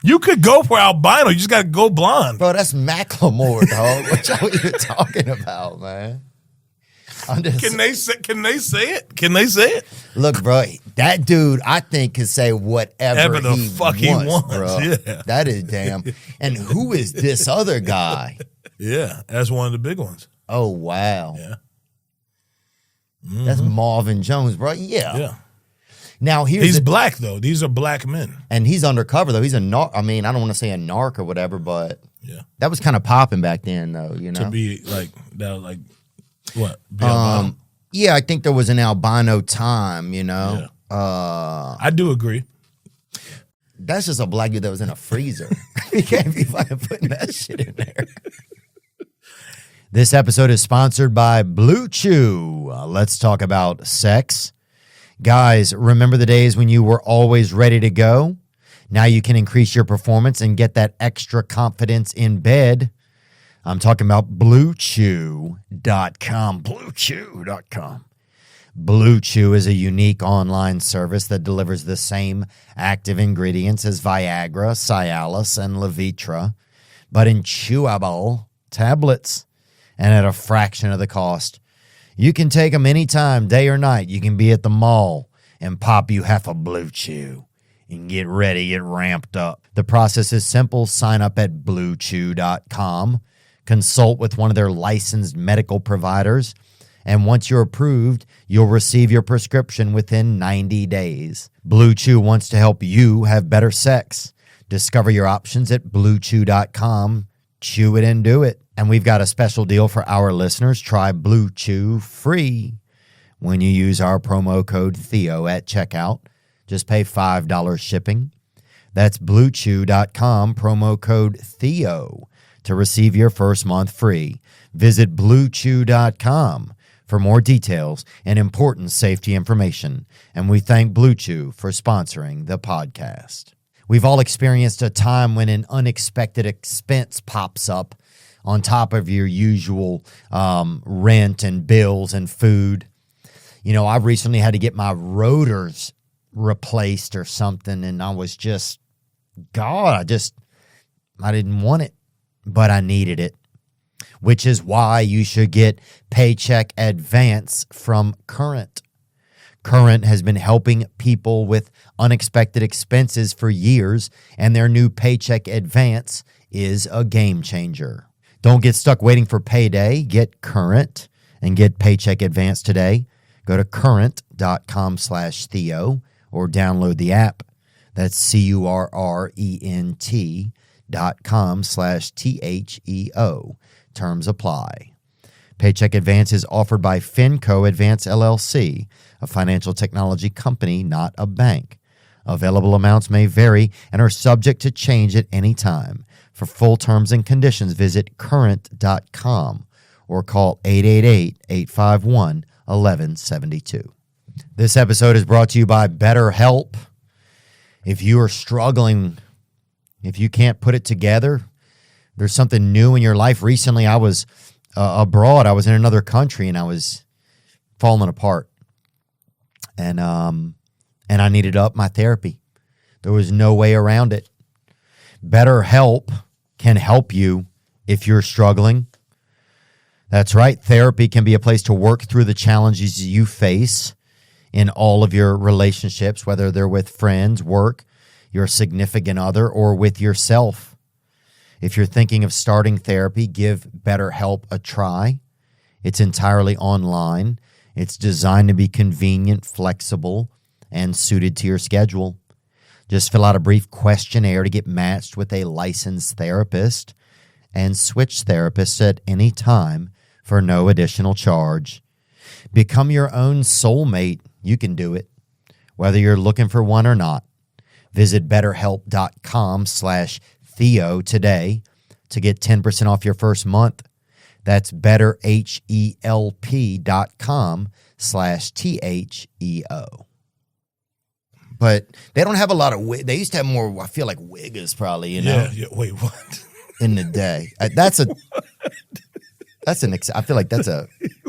You could go for albino. You just got to go blonde. Bro, that's Macklemore, dog. What y'all even talking about, man? Can they say it? Can they say it? Look, bro, that dude, I think, can say whatever the fuck he wants, bro. Yeah. That is damn. And who is this other guy? Yeah, that's one of the big ones. Oh, wow. Yeah. That's Marvin Jones, bro. Yeah. Now he's black though. These are black men, and he's undercover though. He's a narc. I mean, I don't want to say a narc or whatever, but that was kind of popping back then, though. To be like that, like what? Yeah, I think there was an albino time. I do agree. That's just a black dude that was in a freezer. You can't be fucking putting that shit in there. This episode is sponsored by Blue Chew. Let's talk about sex. Guys, remember the days when you were always ready to go? Now you can increase your performance and get that extra confidence in bed. I'm talking about BlueChew.com. BlueChew.com. Blue Chew is a unique online service that delivers the same active ingredients as Viagra, Cialis, and Levitra, but in chewable tablets and at a fraction of the cost. You can take them anytime, day or night. You can be at the mall and pop you half a Blue Chew and get ready, get ramped up. The process is simple. Sign up at BlueChew.com. Consult with one of their licensed medical providers. And once you're approved, you'll receive your prescription within 90 days. Blue Chew wants to help you have better sex. Discover your options at BlueChew.com. Chew it and do it. And we've got a special deal for our listeners. Try Blue Chew free when you use our promo code Theo at checkout. Just pay $5 shipping. That's BlueChew.com, promo code Theo, to receive your first month free. Visit BlueChew.com for more details and important safety information. And we thank Blue Chew for sponsoring the podcast. We've all experienced a time when an unexpected expense pops up on top of your usual rent and bills and food. You know, I recently had to get my rotors replaced or something, and I was just, I didn't want it, but I needed it. Which is why you should get Paycheck Advance from Current. Current has been helping people with unexpected expenses for years, and their new Paycheck Advance is a game changer. Don't get stuck waiting for payday. Get Current and get Paycheck Advance today. Go to current.com/Theo or download the app. That's CURRENT.com/THEO. Terms apply. Paycheck Advance is offered by Finco Advance LLC, a financial technology company, not a bank. Available amounts may vary and are subject to change at any time. For full terms and conditions, visit current.com or call 888-851-1172. This episode is brought to you by BetterHelp. If you are struggling, if you can't put it together, there's something new in your life. Recently, I was abroad. I was in another country, and I was falling apart. And I needed to up my therapy. There was no way around it. BetterHelp can help you if you're struggling. That's right. Therapy can be a place to work through the challenges you face in all of your relationships, whether they're with friends, work, your significant other, or with yourself. If you're thinking of starting therapy, give BetterHelp a try. It's entirely online. It's designed to be convenient, flexible, and suited to your schedule. Just fill out a brief questionnaire to get matched with a licensed therapist and switch therapists at any time for no additional charge. Become your own soulmate. You can do it, whether you're looking for one or not. Visit BetterHelp.com/Theo today to get 10% off your first month. That's BetterHelp.com/THEO. But they don't have a lot of wig. They used to have more, I feel like, wiggers probably, you know? Yeah. Wait, what? In the day. I feel like that's a,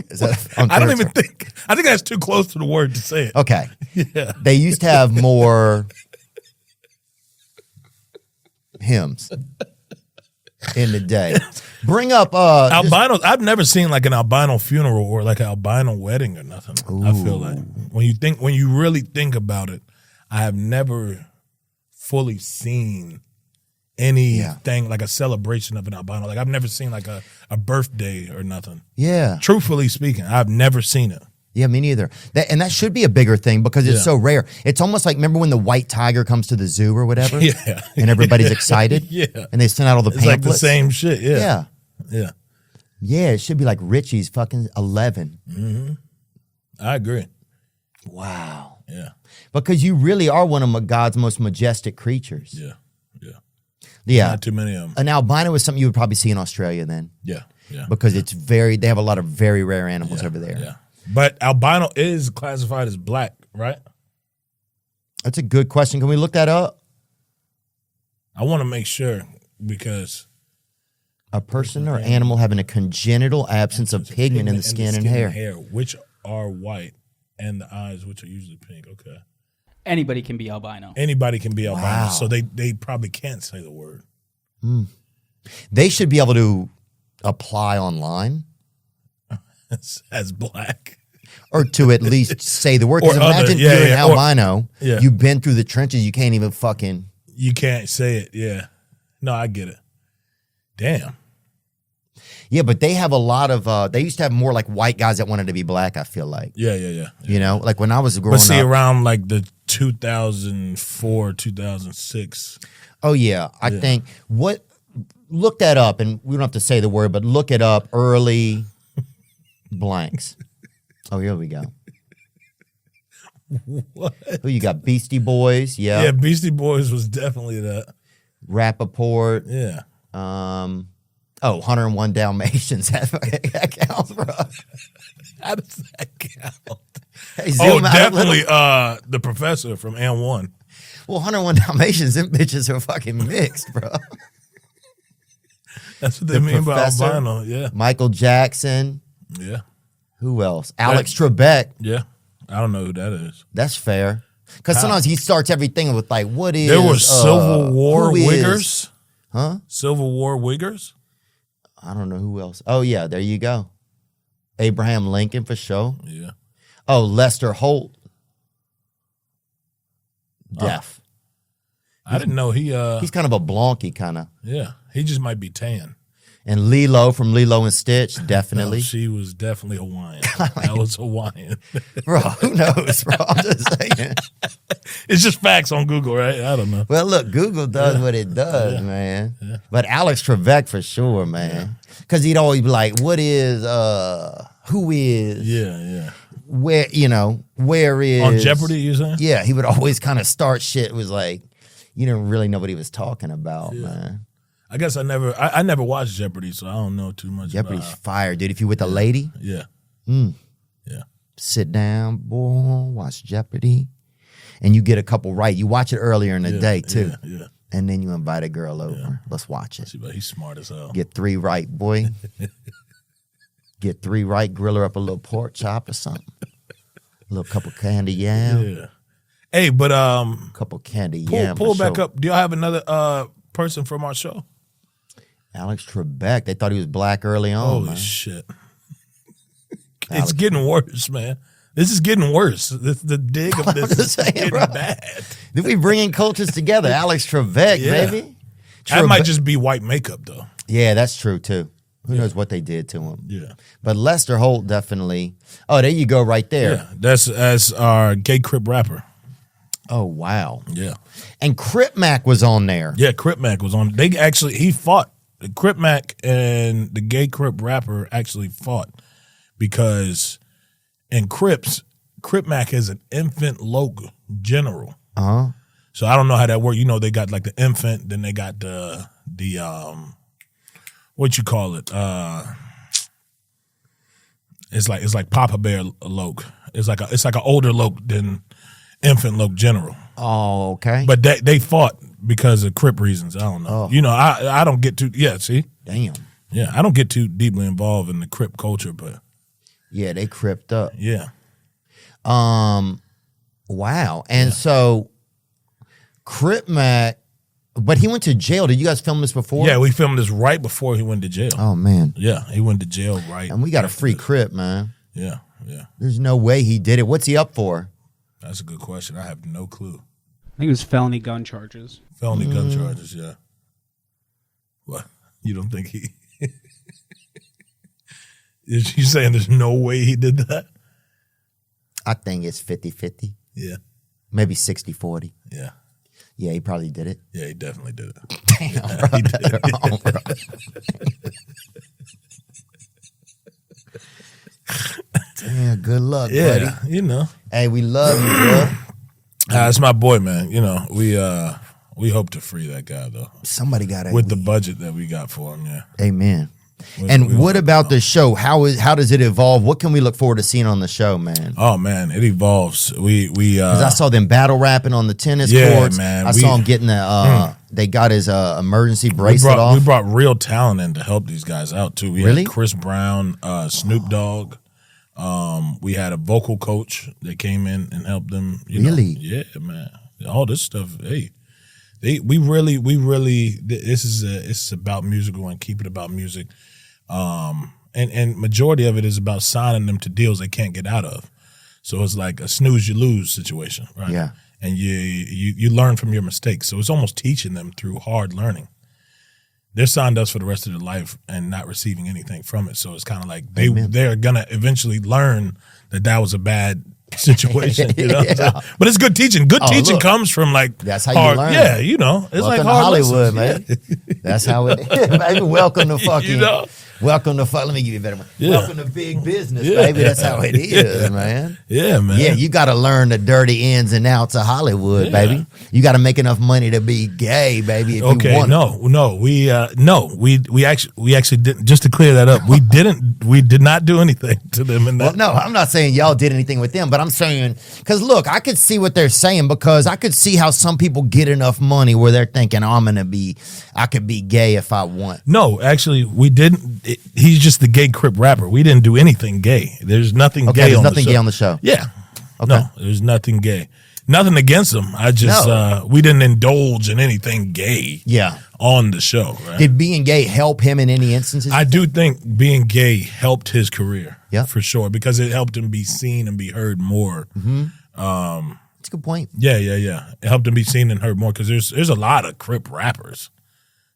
is that I don't even think, I think that's too close to the word to say it. Okay. Yeah. They used to have more hymns in the day. Bring up albinos. I've never seen like an albino funeral or like an albino wedding or nothing. Ooh. I feel like when you really think about it, I have never fully seen anything like a celebration of an albino. Like I've never seen like a birthday or nothing. Yeah. Truthfully speaking, I've never seen it. Yeah, me neither. That should be a bigger thing because it's so rare. It's almost like, remember when the white tiger comes to the zoo or whatever? Yeah. And everybody's excited? Yeah. And they send out all the pamphlets? It's like the same shit, yeah. Yeah. Yeah. Yeah, it should be like Richie's fucking 11. Mm-hmm. I agree. Wow. Yeah. Because you really are one of God's most majestic creatures. Yeah. Yeah. Yeah. Not too many of them. An albino is something you would probably see in Australia then. Yeah. Yeah. Because they have a lot of very rare animals over there. Yeah. But albino is classified as black, right? That's a good question. Can we look that up? I want to make sure because a person or animal having a congenital absence of pigment in the skin and hair, which are white, and the eyes, which are usually pink. Okay. Anybody can be albino. Anybody can be albino, Wow. so they probably can't say the word. They should be able to apply online as black. or to at least say the word. Because Or other, imagine yeah, you're an yeah, albino, yeah. you've been through the trenches, you can't even fucking. You can't say it. Yeah. No, I get it. Damn. Yeah, but they have a lot of, they used to have more like white guys that wanted to be black, I feel like. Yeah. You know, like when I was growing But see, up. around like the 2004, 2006. Oh, yeah. I think look that up, and we don't have to say the word, but look it up, early blanks. Oh, here we go. What? Who you got? Beastie Boys, yeah. Yeah, Beastie Boys was definitely that. Rappaport. Yeah. 101 Dalmatians. That counts, bro. How does that count? Hey, zoom out definitely the professor from N1. Well, 101 Dalmatians, them bitches are fucking mixed, bro. That's what they mean by Professor, albino. Yeah. Michael Jackson. Yeah. Who else? Alex Trebek. Yeah. I don't know who that is. That's fair. Because sometimes he starts everything with like, what is... There were Civil War who is- wiggers. Huh? Civil War wiggers? I don't know who else. Oh, yeah, there you go. Abraham Lincoln for sure. Yeah. Oh, Lester Holt. Deaf. I didn't know he He's kind of a blonky kind of. yeah. He just might be tan. And Lilo from Lilo and Stitch, No, definitely. she was definitely Hawaiian. That was Hawaiian. Bro, who knows, bro? I'm just saying. It's just facts on Google, right? I don't know. Well, look, Google does what it does, man. Yeah. But Alex Trebek for sure, man. Because he'd always be like, what is, who is, Yeah. where, where is. On Jeopardy, you saying? Yeah, he would always kind of start shit. It was like, you didn't really know what he was talking about, man. I guess I never watched Jeopardy, so I don't know too much Jeopardy's about fire, dude. If you with a lady, Yeah. sit down, boy, watch Jeopardy. And you get a couple right. You watch it earlier in the day, too. Yeah. And then you invite a girl over. Yeah. Let's watch it. See, but he's smart as hell. Get 3 right, boy. Get 3 right, grill her up a little pork chop or something. A little couple candy yam. Yeah. Hey, but Couple candy yam. pull for back sure. up. Do y'all have another person from our show? Alex Trebek. They thought he was black early on, Holy man. shit. It's Alex- getting worse, man. This is getting worse. The dig of this is saying, getting bro. bad. Did we bring in cultures together? Alex Trebek, Yeah. baby. That might just be white makeup, though. Yeah, that's true, too. Who knows what they did to him. Yeah. But Lester Holt definitely. Oh, there you go right there. Yeah. That's as our gay Crip rapper. Oh, wow. Yeah. And Crip Mac was on there. Yeah, Crip Mac was on. He fought. Crip Mac and the gay Crip rapper actually fought because in Crips, Crip Mac is an infant loc general. Uh-huh. So I don't know how that works. They got like the infant, then they got the what you call it? It's like Papa Bear loc. It's like an older loc than infant loc general. Oh, okay. But they fought because of Crip reasons. I don't know. Oh. I don't get too see? Damn. Yeah, I don't get too deeply involved in the Crip culture, but Yeah, they cripped up. yeah. Wow. And so Crip Mac, but he went to jail. Did you guys film this before? Yeah, we filmed this right before he went to jail. Oh, man. Yeah, he went to jail right. And we got a after free this. Crip, man. Yeah. There's no way he did it. What's he up for? That's a good question. I have no clue. I think it was felony gun charges. Felony gun charges, yeah. What? You don't think he... Is you saying there's no way he did that? I think it's 50-50. Yeah. Maybe 60-40. Yeah. Yeah, he probably did it. Yeah, he definitely did it. Damn, bro. He did. Wrong, bro. Damn, good luck, Yeah, buddy. you know. Hey, we love you, bro. It's my boy, man. You know, we hope to free that guy though. Somebody got it with the budget that we got for him. Yeah. Amen. And what about the show? How does it evolve? What can we look forward to seeing on the show, man? Oh man, it evolves. Because I saw them battle rapping on the tennis courts. Man. I saw him getting they got his emergency bracelet off. We brought real talent in to help these guys out too. We Really? had Chris Brown, Snoop Dogg. We had a vocal coach that came in and helped them. Really? Yeah, man. All this stuff. Hey, we really. This is it's about musical and keep it about music. And majority of it is about signing them to deals they can't get out of. So it's like a snooze you lose situation, right? Yeah. And you learn from your mistakes. So it's almost teaching them through hard learning. They're signed us for the rest of their life and not receiving anything from it. So it's kind of like they're gonna eventually learn that was a bad situation. You know? Yeah. But it's good teaching. Good teaching comes from like that's how hard, you learn. Yeah, you know. It's welcome like to hard Hollywood, lessons. man. That's how it is, baby. Welcome to fucking. You know? Welcome to let me give you a better one. Yeah. Welcome to big business, baby. That's how it is, man. Yeah, man. Yeah, you got to learn the dirty ins and outs of Hollywood, baby. You got to make enough money to be gay, baby. If you want we actually didn't. Just to clear that up, we did not do anything to them in that. Well, no, I'm not saying y'all did anything with them, but I'm saying because look, I could see what they're saying because I could see how some people get enough money where they're thinking I could be gay if I want. No, actually, we didn't. He's just the gay Crip rapper. We didn't do anything gay. There's nothing gay. There's on nothing the show. gay on the show. Yeah. Okay. No, there's nothing gay. Nothing against him. I just we didn't indulge in anything gay. Yeah. On the show. Right? Did being gay help him in any instances? I do think being gay helped his career. Yeah, for sure, because it helped him be seen and be heard more. Mm-hmm. That's a good point. Yeah. It helped him be seen and heard more because there's a lot of Crip rappers.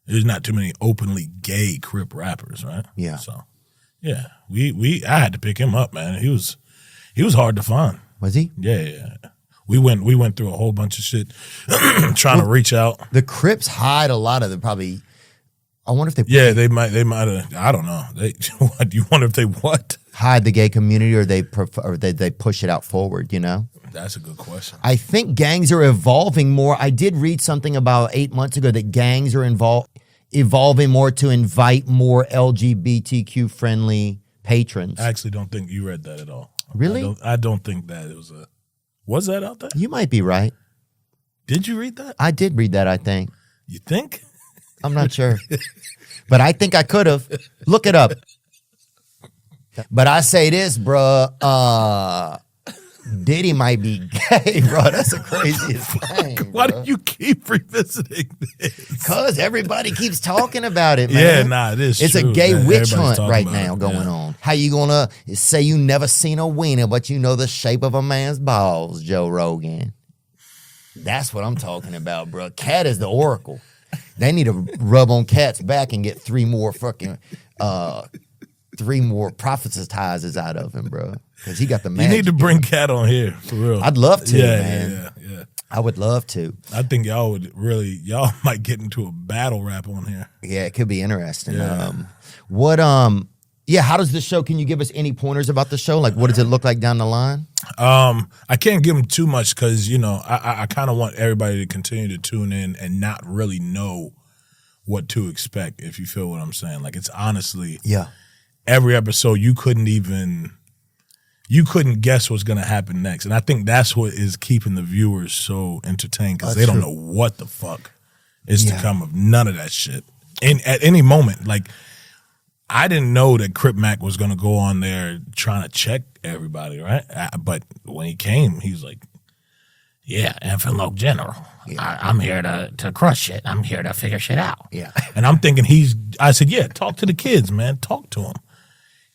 There's not too many openly gay Crip rappers, right? Yeah. So, yeah, I had to pick him up, man. He was hard to find. Was he? Yeah. We went through a whole bunch of shit trying to reach out. The Crips hide a lot of them. Probably. I wonder if they. Yeah, they might have. I don't know. You wonder if they what? Hide the gay community, or they push it out forward. You know. That's a good question. I think gangs are evolving more. I did read something about 8 months ago that gangs are evolving more to invite more LGBTQ friendly patrons. I actually don't think you read that at all. Really? I don't think that it was a. Was that out there? You might be right. Did you read that? I did read that, I think. You think? I'm not sure. But I think I could have. Look it up. But I say this, bruh. Diddy might be gay, bro. That's the craziest thing. Why do you keep revisiting this? Because everybody keeps talking about it, man. Yeah, nah, it is It's true. a gay witch hunt talking right about now it. going on. How you gonna say you never seen a wiener, but you know the shape of a man's balls, Joe Rogan? That's what I'm talking about, bro. Cat is the oracle. They need to rub on Cat's back and get three more prophetizers out of him, bro. Because he got the magic. You need to bring Cat on here, for real. I'd love to, yeah, man. Yeah. I would love to. I think y'all might get into a battle rap on here. Yeah, it could be interesting. Yeah. How does the show, can you give us any pointers about the show? Like, what does it look like down the line? I can't give them too much because, I kind of want everybody to continue to tune in and not really know what to expect, if you feel what I'm saying. Like, it's honestly, every episode you couldn't guess what's going to happen next. And I think that's what is keeping the viewers so entertained because they don't know what the fuck is to come of none of that shit. And at any moment, like, I didn't know that Crip Mac was going to go on there trying to check everybody, right? But when he came, he was like, yeah, Enfield General. Yeah. I'm here to crush shit. I'm here to figure shit out. Yeah. And I'm thinking I said, yeah, talk to the kids, man. Talk to them.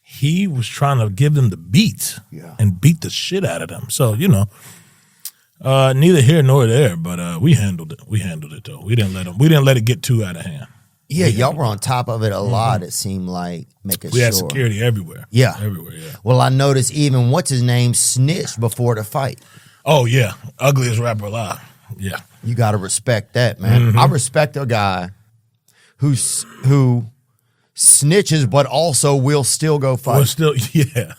He was trying to give them the beats and beat the shit out of them. So, neither here nor there, but we handled it. We handled it though. We didn't let it get too out of hand. Yeah, y'all were on top of it a lot, it seemed like, making sure. We had security everywhere. Yeah. Everywhere, yeah. Well, I noticed even, what's his name, snitched before the fight. Oh, yeah. Ugliest rapper alive. Yeah. You got to respect that, man. I respect a guy who snitches, but also will still go fight. Well, still, yeah,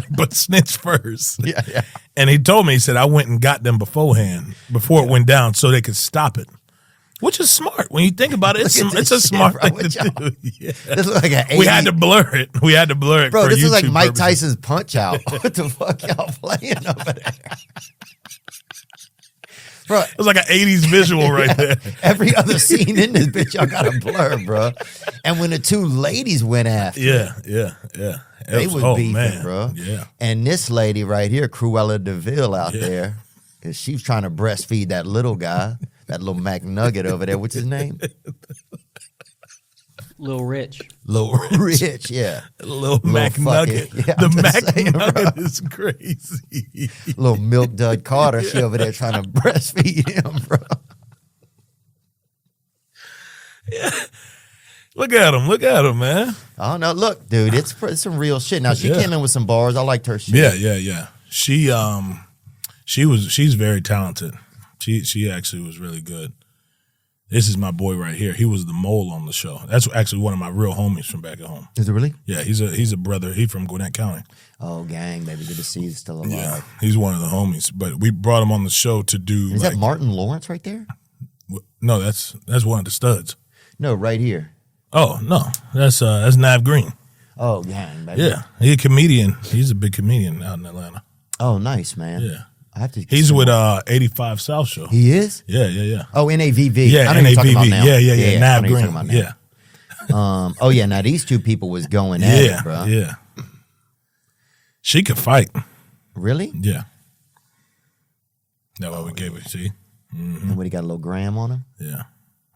but snitch first. Yeah. And he told me, he said, I went and got them beforehand, before it went down, so they could stop it. Which is smart. When you think about it, it's a smart thing to do. Yeah. This looks like an 80... We had to blur it. Bro, this is like Mike purposes. Tyson's Punch Out. What the fuck y'all playing over there? Bro, It was like an 80s visual right there. every other scene in this bitch, y'all got to blur, bro. And when the two ladies went after, Yeah. they was beefing, man. bro. Yeah. And this lady right here, Cruella DeVille out there, she was trying to breastfeed that little guy, that little McNugget over there. What's his name? Lil Rich. Lil Rich, yeah. Little McNugget. Yeah, The I'm just saying, McNugget is crazy. Little Milk Dud Carter, she over there trying to breastfeed him, bro. Look at him, man. Oh no, look, dude, it's some real shit. Now she came in with some bars. I liked her shit. Yeah. She's very talented. She actually was really good. This is my boy right here. He was the mole on the show. That's actually one of my real homies from back at home. Is it really? Yeah, he's a brother. He's from Gwinnett County. Oh, gang, baby, good to see you still alive. Yeah, he's one of the homies. But we brought him on the show to do. Is that Martin Lawrence right there? No, that's one of the studs. No, right here. Oh no, that's Nav Green. Oh, gang, baby. Yeah, he's a comedian. He's a big comedian out in Atlanta. Oh, nice, man. Yeah. I have to. He's with 85 South Show. He is? Yeah. Oh, NAVV. Yeah, I know you're talking about NAVV. now. Yeah. Nav I know you're talking Green. about now. Yeah. Oh yeah. Now these two people was going at it, bro. Yeah. She could fight. Really? Yeah. That's why we gave it. See. And what, he got a little gram on him? Yeah.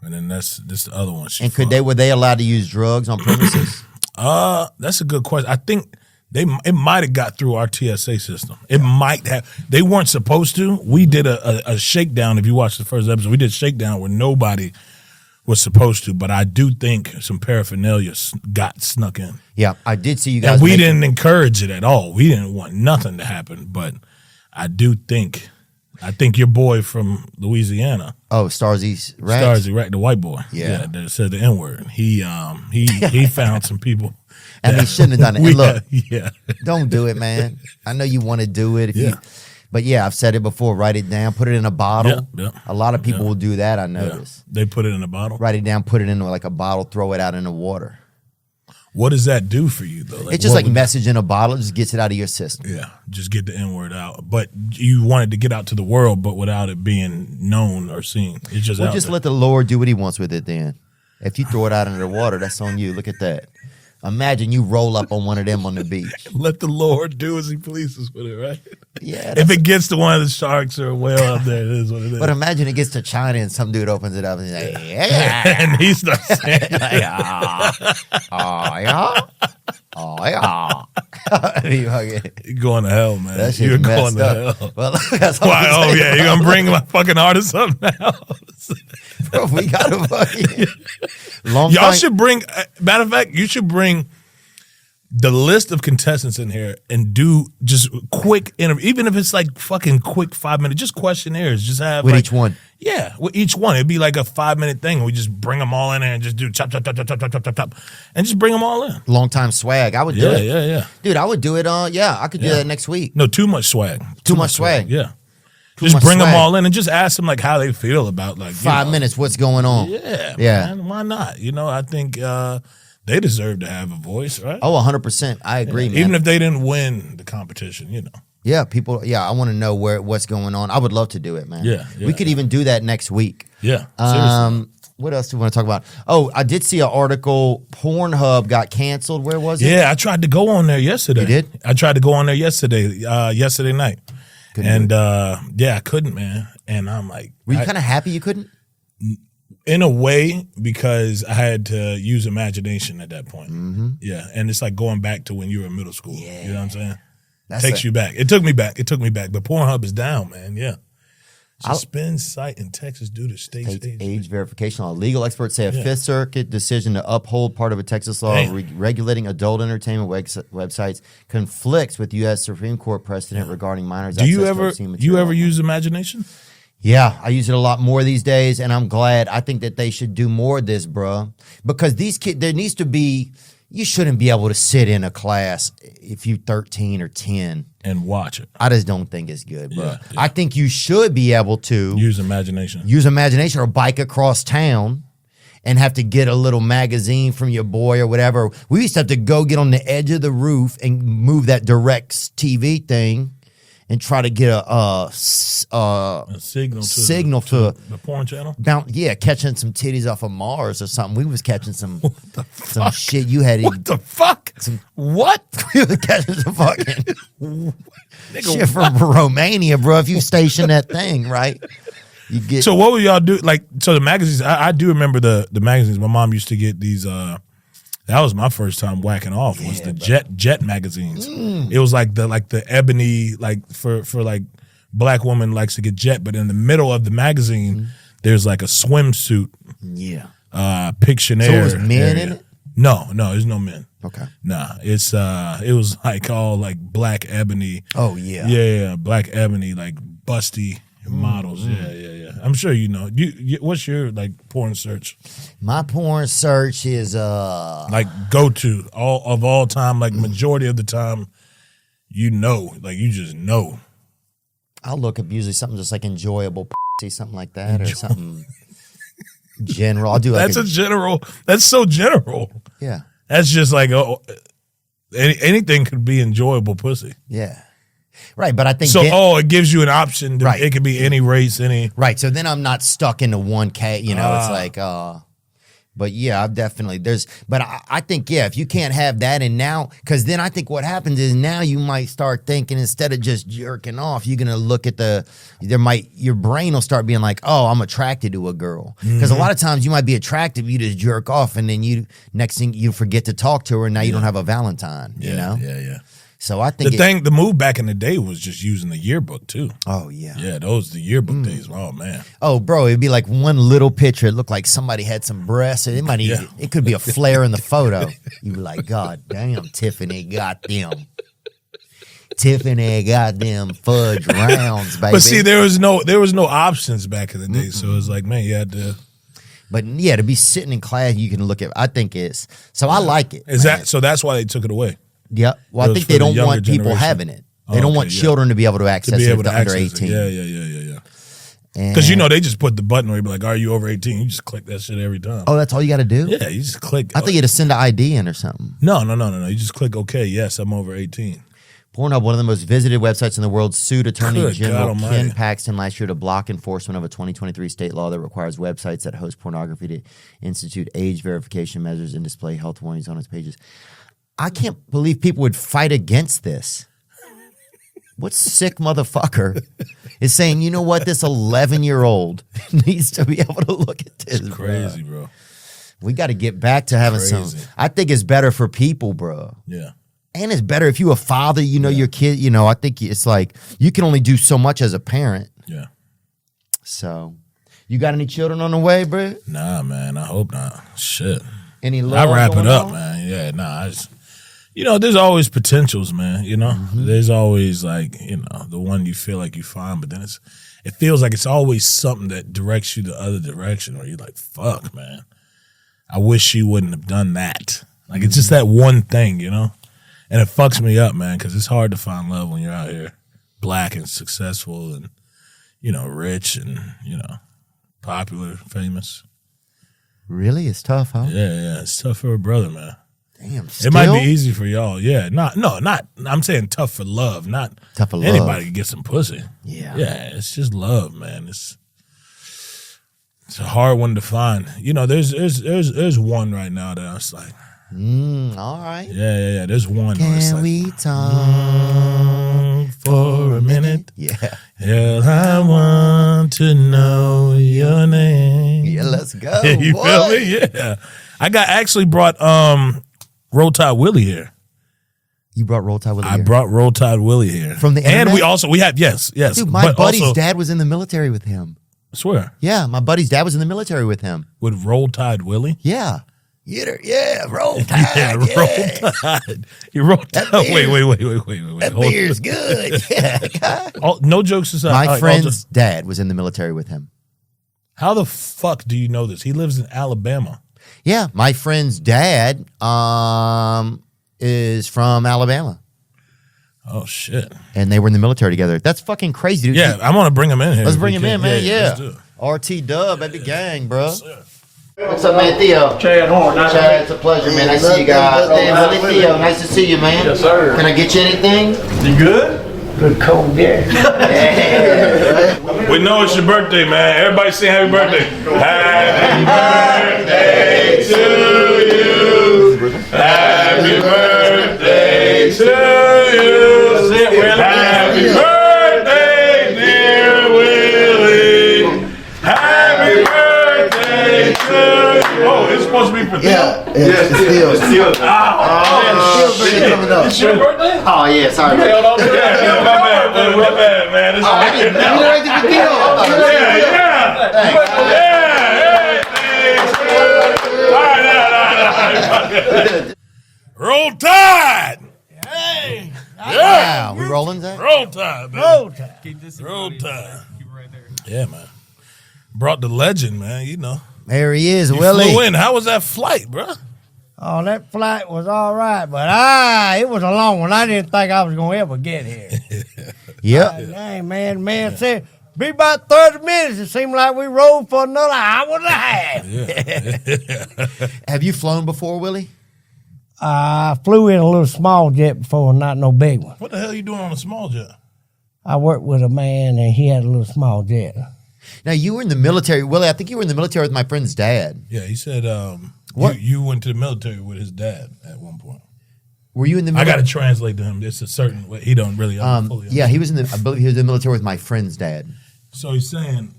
And then this the other one. And were they allowed to use drugs on premises? That's a good question. I think it might have got through our TSA system. It might have. They weren't supposed to. We did a shakedown. If you watch the first episode, we did shakedown where nobody was supposed to. But I do think some paraphernalia got snuck in. Yeah, I did see you guys. And we didn't encourage it at all. We didn't want nothing to happen. But I do think. I think your boy from Louisiana. Oh, Starzy Rags? Starzy Rags, the white boy. Yeah. That said the N-word. He found some people. And he shouldn't have done it. And look, – don't do it, man. I know you want to do it. But yeah, I've said it before. Write it down. Put it in a bottle. Yeah. A lot of people will do that, I notice. Yeah. They put it in a bottle? Write it down, put it in like a bottle, throw it out in the water. What does that do for you, though? It's just like message in a bottle. It just gets it out of your system. Yeah, just get the N-word out. But you want it to get out to the world, but without it being known or seen. It's just out just there. let the Lord do what he wants with it then. If you throw it out into the water, that's on you. Look at that. Imagine you roll up on one of them on the beach. Let the Lord do as he pleases with it, right? Yeah. If it gets to one of the sharks or a whale out there, it is what it is. But imagine it gets to China and some dude opens it up and he's like, yeah. And he starts saying, You're going to hell, man. That shit's You're messed going to up. hell. Well, that's all Why? I'm Oh, saying. yeah, you're going to bring my fucking artist up now. Bro, we got to fucking Y'all should bring, matter of fact, you should bring the list of contestants in here and do just quick interview, even if it's like fucking quick 5 minute, just questionnaires. Just have with each one. Yeah, with each one. It'd be like a 5 minute thing. We just bring them all in there and just do chop, and just bring them all in. Long time swag. I would do it. Yeah. Dude, I would do it. I could do that next week. No, too much swag. Too much swag. Yeah. Too Just much bring them swag. all in and just ask them like how they feel about like 5 minutes. What's going on? Yeah, Yeah. man, why not? I think they deserve to have a voice, right? Oh, 100%. I agree, man. Even if they didn't win the competition, Yeah, people. Yeah, I want to know what's going on. I would love to do it, man. Yeah, we could even do that next week. Yeah. Seriously. What else do we want to talk about? Oh, I did see an article. Pornhub got canceled. Where was it? Yeah, I tried to go on there yesterday. You did? I tried to go on there yesterday night. Couldn't do I couldn't, man. And I'm like, were you kind of happy you couldn't? in a way, because I had to use imagination at that point. Mm-hmm. Yeah, and it's like going back to when you were in middle school. Yeah. You know what I'm saying? That's Takes you back. It took me back. But Pornhub is down, man. Yeah. Suspend site in Texas due to state age verification law. Legal experts say a Yeah. Fifth Circuit decision to uphold part of a Texas law regulating adult entertainment websites conflicts with U.S. Supreme Court precedent regarding minors. Do you access to ever obscene you material. ever use imagination? Yeah, I use it a lot more these days, and I'm glad. I think that they should do more of this, bro. Because these kids, there needs to be, you shouldn't be able to sit in a class if you're 13 or 10. And watch it. I just don't think it's good, bro. Yeah. I think you should be able to use imagination. Or bike across town and have to get a little magazine from your boy or whatever. We used to have to go get on the edge of the roof and move that direct TV thing and try to get a signal to the porn channel. Catching some titties off of Mars or something. We was catching some shit you had. What the fuck? What? We were catching some fucking shit from Romania, bro. If you station that thing right, you get. So what would y'all do? Like, so the magazines. I do remember the magazines. My mom used to get these. That was my first time whacking off. Was the Jet magazines? It was like the ebony, like for like black woman likes to get Jet, but in the middle of the magazine there's like a swimsuit. Yeah. Pictionary. So it was men in it? No, there's no men. Okay. Nah, it was like all like black ebony. Oh yeah. Yeah, black ebony, like busty models. Yeah. I'm sure you know. You what's your like porn search? My porn search is like go to all time, like majority of the time, like you just know. I'll look up usually something just like enjoyable something like that or something general. I'll do like that's so general. Yeah. That's just like anything could be enjoyable pussy. Yeah. Right, but I think it gives you an option. It could be any race, any. Right, so then I'm not stuck into 1K. It's like, but yeah, I've definitely But I think if you can't have that, and now because then I think what happens is now you might start thinking instead of just jerking off, you're gonna look at your brain will start being like, oh, I'm attracted to a girl because a lot of times you might be attractive, you just jerk off, and then next thing you forget to talk to her, and now you don't have a Valentine. Yeah. So I think the move back in the day was just using the yearbook too. Oh yeah. Yeah, the yearbook days. Oh man. Oh bro, it'd be like one little picture. It looked like somebody had some breasts. It could be a flare in the photo. You'd be like, God damn, Tiffany got them fudge rounds, baby. But see, there was no options back in the day. So it was like, man, you had to. But yeah, to be sitting in class, you can look at. I think it's so. I like it. So that's why they took it away. Yeah. Well, I think they don't want people having it. They don't want children to be able to access it if they're under 18. Yeah. Because they just put the button where you be like, are you over 18? You just click that shit every time. Oh, that's all you got to do? Yeah, you just click. I think you had to send an ID in or something. No. You just click OK. Yes, I'm over 18. Pornhub, one of the most visited websites in the world, sued Attorney General Ken Almighty. Paxton last year to block enforcement of a 2023 state law that requires websites that host pornography to institute age verification measures and display health warnings on its pages. I can't believe people would fight against this. What sick motherfucker is saying, you know what, this 11-year-old needs to be able to look at this. It's crazy, bro. We got to get back to having some. I think it's better for people, bro. Yeah. And it's better if you a father, your kid, I think it's like you can only do so much as a parent. Yeah. So, you got any children on the way, bro? Nah, man. I hope not. Shit. Any love I wrap it up, on? man. Yeah, nah. There's always potentials, man. There's always like, the one you feel like you find, but then it feels like it's always something that directs you the other direction, where you're like, fuck, man. I wish she wouldn't have done that. Like, it's just that one thing, And it fucks me up, man, because it's hard to find love when you're out here black and successful and, rich and, popular, famous. Really? It's tough, huh? Yeah. It's tough for a brother, man. Damn, It might be easy for y'all. Yeah. Not, I'm saying tough for love, not tough for love. Anybody can get some pussy. Yeah. Yeah, it's just love, man. It's a hard one to find. There's one right now that I was like, all right. Yeah. There's one. Can we talk for a minute? Yeah. Hell, I want to know your name. Yeah, let's go. You boy. feel me? Yeah. I actually brought Roll Tide Willie here. You brought Roll Tide Willie here? I brought Roll Tide Willie here. From the internet? And we have, yes. Dude, my buddy's dad was in the military with him. I swear. Yeah, my buddy's dad was in the military with him. With Roll Tide Willie? Yeah. Get her, yeah, roll tide. Yeah, roll tide. You roll tide. Wait. That beer's good. Yeah. No jokes aside. My friend's dad was in the military with him. How the fuck do you know this? He lives in Alabama. Yeah, my friend's dad is from Alabama. Oh, shit. And they were in the military together. That's fucking crazy, dude. Yeah, I'm going to bring him in here. Let's bring him in, man. Yeah. RT Dub at the gang, bro. What's up, man? Theo. Chad Horn. Chad, it's a pleasure, man. Nice to see you guys. Hey, Willie, Theo, nice to see you, man. Yes, sir. Can I get you anything? You good? Good cold beer. We know it's your birthday, man. Everybody sing happy birthday. Happy birthday to you. Happy birthday to you. Happy birthday, dear Willie. Happy birthday to you. Oh, it's supposed to be for Theo? Yeah, it's Theo. It's Theo. Oh, shit. Coming up. It's your birthday? Oh, yeah, sorry. Hell no. Yeah, my bad, man. It's I didn't know. You right to Theo. Yeah. Roll Tide! Hey! Yeah, we rolling, Zach? Roll Tide, man. Roll Tide. Roll Tide. Keep it right there. Yeah, man. Brought the legend, man, you know. There he is, You Willie. flew in. How was that flight, bro? Oh, that flight was all right, but it was a long one. I didn't think I was going to ever get here. Yep. Dang, man said, be about 30 minutes. It seemed like we rode for another hour and a half. Yeah. Have you flown before, Willie? I flew in a little small jet before, not no big one. What the hell are you doing on a small jet? I worked with a man, and he had a little small jet. Now, you were in the military. Willie, I think you were in the military with my friend's dad. Yeah, he said What? You went to the military with his dad at one point. Were you in the I military? got to translate to him. It's a certain way. He don't really fully Yeah, he was in the. I believe he was in the military with my friend's dad. So he's saying,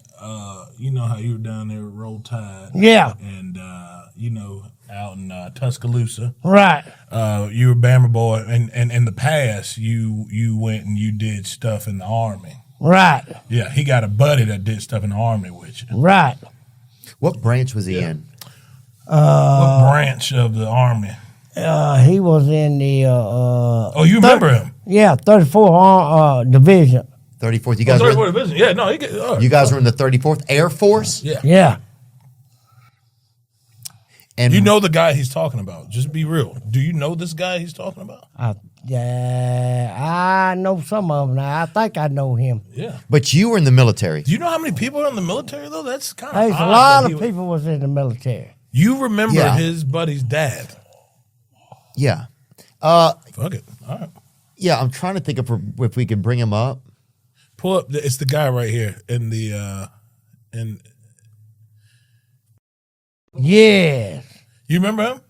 you know how you were down there at Roll Tide. Yeah. And, out in Tuscaloosa. Right. You were a Bama boy. And in the past, you went and you did stuff in the Army. Right. Yeah, he got a buddy that did stuff in the Army with you. Right. What branch was he in? What branch of the Army? He was in the. You remember him? Yeah, 34th Division. 34th. You guys were. 34th Division. Yeah, no, he You guys were in the 34th Air Force. Yeah. Yeah. And You know the guy he's talking about. Just be real. Do you know this guy he's talking about? I know some of them now. I think I know him. Yeah. But you were in the military. Do you know how many people are in the military, though? That's kind of There's a lot of people was in the military. You remember Yeah. his buddy's dad. Yeah. Fuck it. All right. Yeah, I'm trying to think of if we can bring him up. Pull up. It's the guy right here in the in. Yes. You remember him?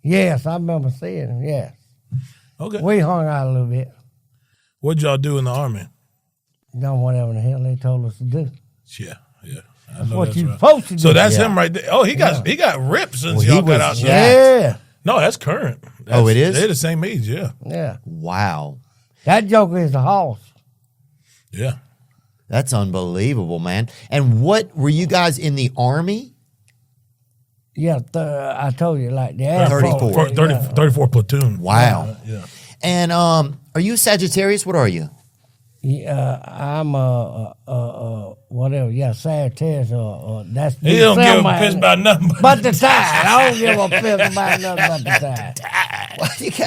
Yes, I remember seeing him, yes. Okay. We hung out a little bit. What'd y'all do in the Army? Done whatever the hell they told us to do. Yeah. I That's know what that's you right. supposed to do. So that's Yeah. him right there. Oh, he got ripped since Well, he y'all got was out. jacked. Yeah. No, that's current. Oh, it is? They're the same age. Yeah. Yeah. Wow. That joker is a horse. Yeah. That's unbelievable, man. And what were you guys in the Army? Yeah, I told you, like the Air 34. Force. 34 platoon. Wow. Yeah. And are you Sagittarius? What are you? Yeah, I'm whatever. Yeah, Sagittarius. That's He don't give a somewhere. piss about nothing. But the tide. I don't give a piss about nothing but the tide.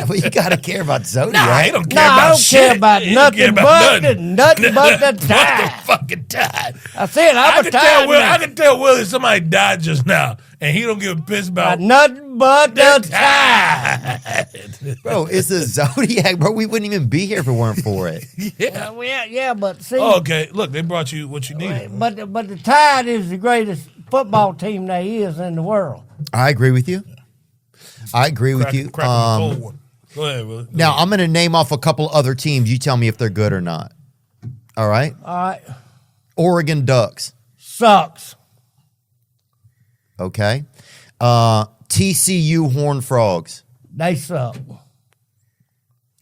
Well, you got to care about zodiac. Nah, he don't No, care about I don't shit. care about He don't care nothing about but nothing but the tide. fucking tide. I said I'm a tide I man. can tell Willie somebody died just now, and he don't give a piss about Nothing but the tide. Bro, it's a zodiac, bro. We wouldn't even be here if it weren't for it. Yeah, but see, Oh, okay. Look, they brought you what you needed. but the Tide is the greatest football team there is in the world. I agree with you. I agree with you. Crack a cold one. Go ahead, Willie. Now, I'm going to name off a couple other teams. You tell me if they're good or not. All right? All right, Oregon Ducks. sucks. Okay. TCU Horned Frogs. They suck.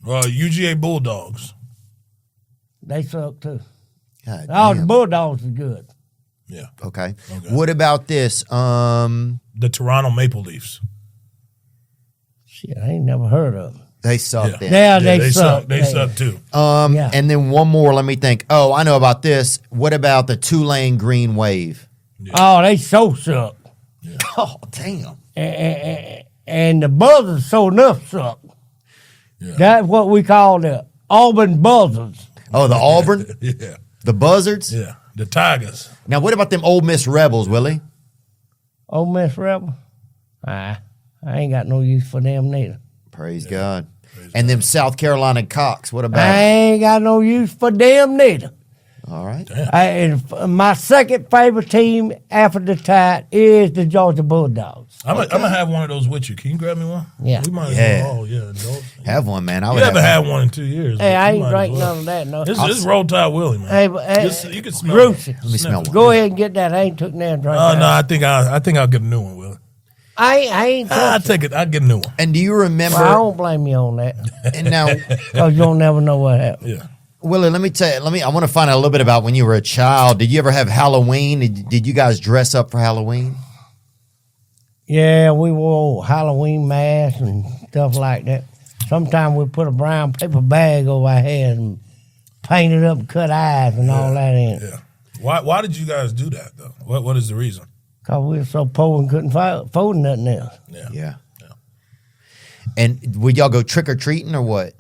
UGA Bulldogs. They suck too. God All the damn. Bulldogs are good. Yeah. Okay. What about this? The Toronto Maple Leafs. Shit, I ain't never heard of them. They suck then. Yeah, they suck. They suck too. Yeah. And then one more, let me think. Oh, I know about this. What about the 2-lane green wave? Yeah. Oh, they so suck. Yeah. Oh, damn. And the buzzards so enough suck. Yeah. That's what we call the Auburn buzzards. Oh, the Auburn? Yeah. The Buzzards? Yeah. The Tigers. Now, what about them Ole Miss Rebels, Willie? Ole Miss Rebel? I ain't got no use for them neither. Praise God. And them South Carolina Cox, what about I ain't got no use for them neither. All right. And my second favorite team after the Tide is the Georgia Bulldogs. I'm gonna have one of those with you. Can you grab me one? Yeah. We might Yeah. as well. Oh, yeah. Indulge. Have one, man. You haven't had one in 2 years. Hey, but I you ain't might drank as well. none of that, no. This is Roll Tide Willie, man. Hey, You can smell Bruce, it. Let me smell one. go ahead and get that. I ain't took that drink. Oh, no, I think I'll get a new one, Willie. I ain't I'll took take it. I'll get a new one. And do you remember? Well, I don't blame you on that. And now, Because you'll never know what happened. Yeah. Willie, let me tell you. I want to find out a little bit about when you were a child. Did you ever have Halloween? Did you guys dress up for Halloween? Yeah, we wore Halloween masks and stuff like that. Sometimes we put a brown paper bag over our heads and paint it up and cut eyes and all that in it. Yeah. Why did you guys do that though? What is the reason? Because we were so poor and couldn't afford nothing else. Yeah. And would y'all go trick or treating or what?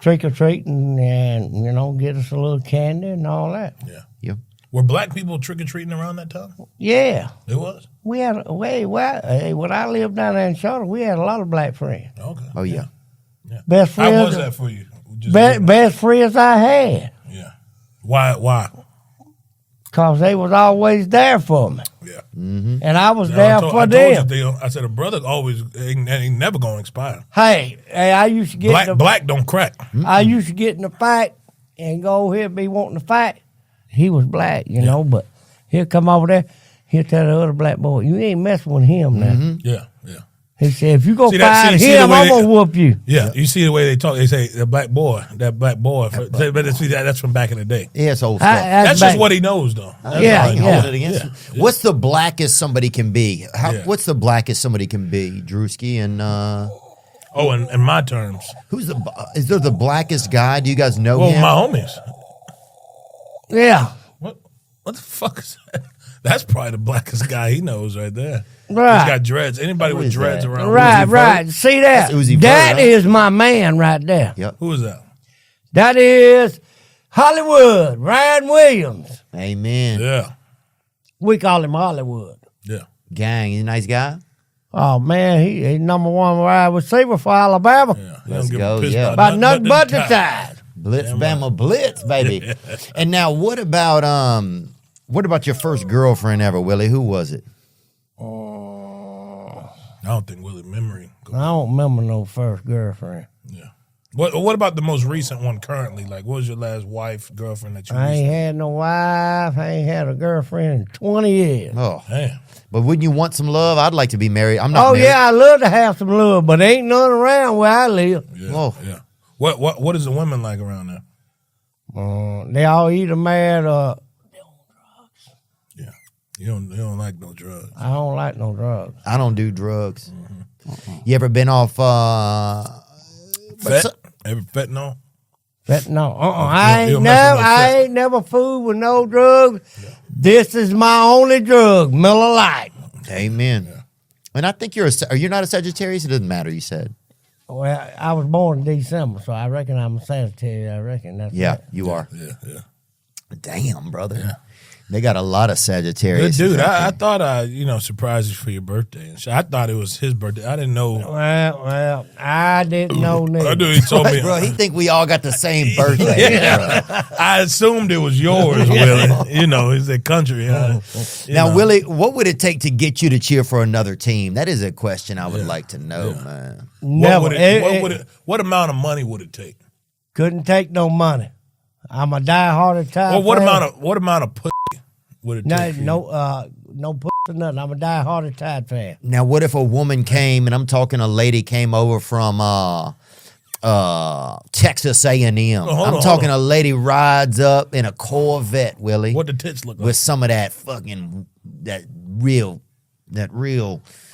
Trick or treating and, get us a little candy and all that. Yeah. Yeah. Were black people trick or treating around that time? Yeah. It was. We had, when I lived down there in Charlotte, we had a lot of black friends. Okay. Oh yeah. Best friends. How was that for you? Best friends I had. Yeah. Why? Because they was always there for me. Yeah. And I was I there told for you, them. Theo, I said a brother always ain't never gonna expire. Hey, I used to get Black don't crack. I used to get in a fight and go over here and be wanting to fight. He was black, but he'll come over there, he'll tell the other black boy, you ain't messing with him now. Yeah. He said, if you go See fight see the him, way I'm going to whoop you. Yeah, you see the way they talk. They say that black boy. But see that's from back in the day. Yeah, it's old stuff. That's just what he knows, though. That's Yeah, all he yeah. knows. Hold it against you. What's the blackest somebody can be? Yeah. What's the blackest somebody can be? Druski and Oh, in my terms. is there the blackest guy? Do you guys know Well, him? my homies. Yeah. What the fuck is that? That's probably the blackest guy he knows right there. Right. He's got dreads. Anybody Who with is dreads that? around? Right. See that? That's Uzi Vert, That huh? is my man right there. Yep. Who is that? That is Hollywood, Ryan Williams. Amen. Yeah. We call him Hollywood. Yeah. Gang, he's a nice guy. Oh, man, he's number one wide receiver for Alabama. Yeah. He Let's don't give go, a piss yeah. About nothing but the Tide. Tide. Blitz, Bama, Blitz, baby. And now, what about your first girlfriend ever, Willie? Who was it? I don't think Willie memory. I don't remember no first girlfriend. Yeah. What about the most recent one currently? Like, what was your last wife, girlfriend that you I ain't recently- had no wife. I ain't had a girlfriend in 20 years. Oh, Damn. but wouldn't you want some love? I'd like to be married. I'm not. Oh, married. yeah, I love to have some love, but ain't none around where I live. Yeah. Whoa. Yeah. What is the women like around there? They all either mad or Yeah. You don't like no drugs. I don't like no drugs. I don't do drugs. You ever been off? Fentanyl? No, You don't mess with no I fat. ain't never fooled with no drugs. This is my only drug, Miller Lite. Amen. And I think you're not a Sagittarius. It doesn't matter. You said. Well, I was born in December, so I reckon I'm a Sagittarius. I reckon that's Yeah, it. you are. Yeah. Damn, brother. Yeah. They got a lot of Good Sagittarius. dude. I thought I surprised you for your birthday and shit. I thought it was his birthday. I didn't know. Well, I didn't know I neither. knew he told me. Bro, he think we all got the same birthday. Yeah. I assumed it was yours, Willie. He's a country. Now, Willie, what would it take to get you to cheer for another team? That is a question I would like to know, man. Never. What amount of money would it take? Couldn't take no money. I'm a diehard Tide Well, what fan. amount of pussy would it take? for you? No pussy or nothing. I'm a diehard Tide fan. Now, what if a woman came, and I'm talking a lady came over from Texas A&M. hold I'm on, talking hold a lady rides up in a Corvette, Willie, What the tits look like? with some of that fucking that real.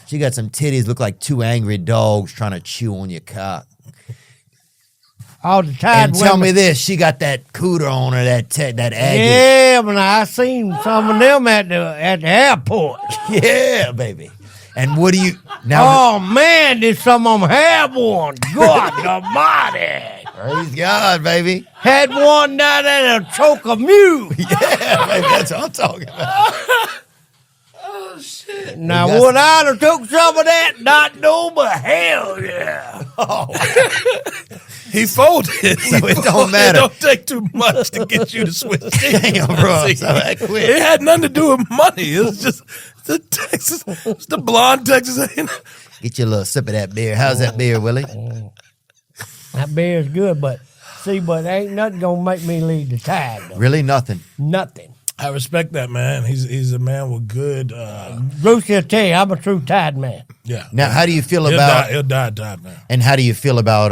She got some titties, look like two angry dogs trying to chew on your cock. All the Tide And tell women- me this, she got that cooter on her, that aggie. Yeah, but I seen some of them at the airport. Yeah, baby. And what do you now? Oh man, did some of them have one? God Almighty! Praise God, baby. Had one down there to choke a mule. Yeah, baby, that's what I'm talking about. Now That's- would I have took some of that? Not no, but hell yeah! He folded. So it don't matter. It don't take too much to get you to switch teams. Damn, bro. See, So that quick. it had nothing to do with money. It was just the Texas, it's the blonde Texas. Get you a little sip of that beer. How's that beer, Willie? That beer's good, but ain't nothing gonna make me leave the Tide. Though. Really nothing. Nothing. I respect that, man. He's a man with good. Bruce will tell you, I'm a true Tide man. Yeah. Now, how do you feel He'll about? he'll die, man. And how do you feel about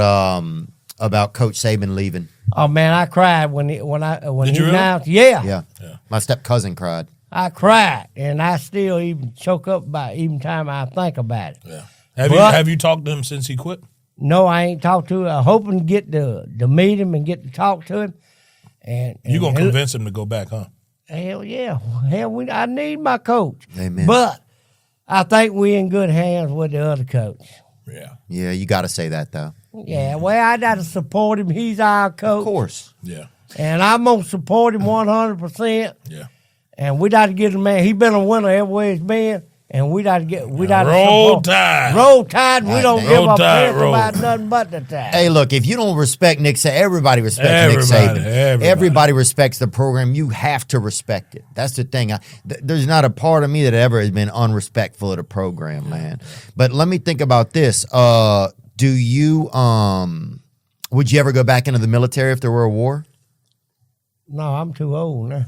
Coach Saban leaving? Oh man, I cried when he Did you really? announced. Yeah, Yeah. My step cousin cried. I cried, and I still even choke up by even time I think about it. Yeah. But- Have you talked to him since he quit? No, I ain't talked to him. I'm hoping to get to meet him and get to talk to him. And You gonna convince him to go back, huh? Hell yeah, I need my coach. Amen. But I think we in good hands with the other coach. Yeah. Yeah, you got to say that though. Yeah, well, I got to support him. He's our coach. Of course. Yeah. And I'm going to support him 100%. Yeah. And we got to get him, man. He been a winner everywhere he's been. And we got to Roll support. Tide. Roll Tide. We don't Roll give a Tide, piss roll. about nothing but the Tide. Hey, look, if you don't respect Nick Saban, everybody respects Nick Saban. Everybody. Respects the program. You have to respect it. That's the thing. There's not a part of me that ever has been unrespectful of the program, man. But let me think about this. Do you would you ever go back into the military if there were a war? No, I'm too old now.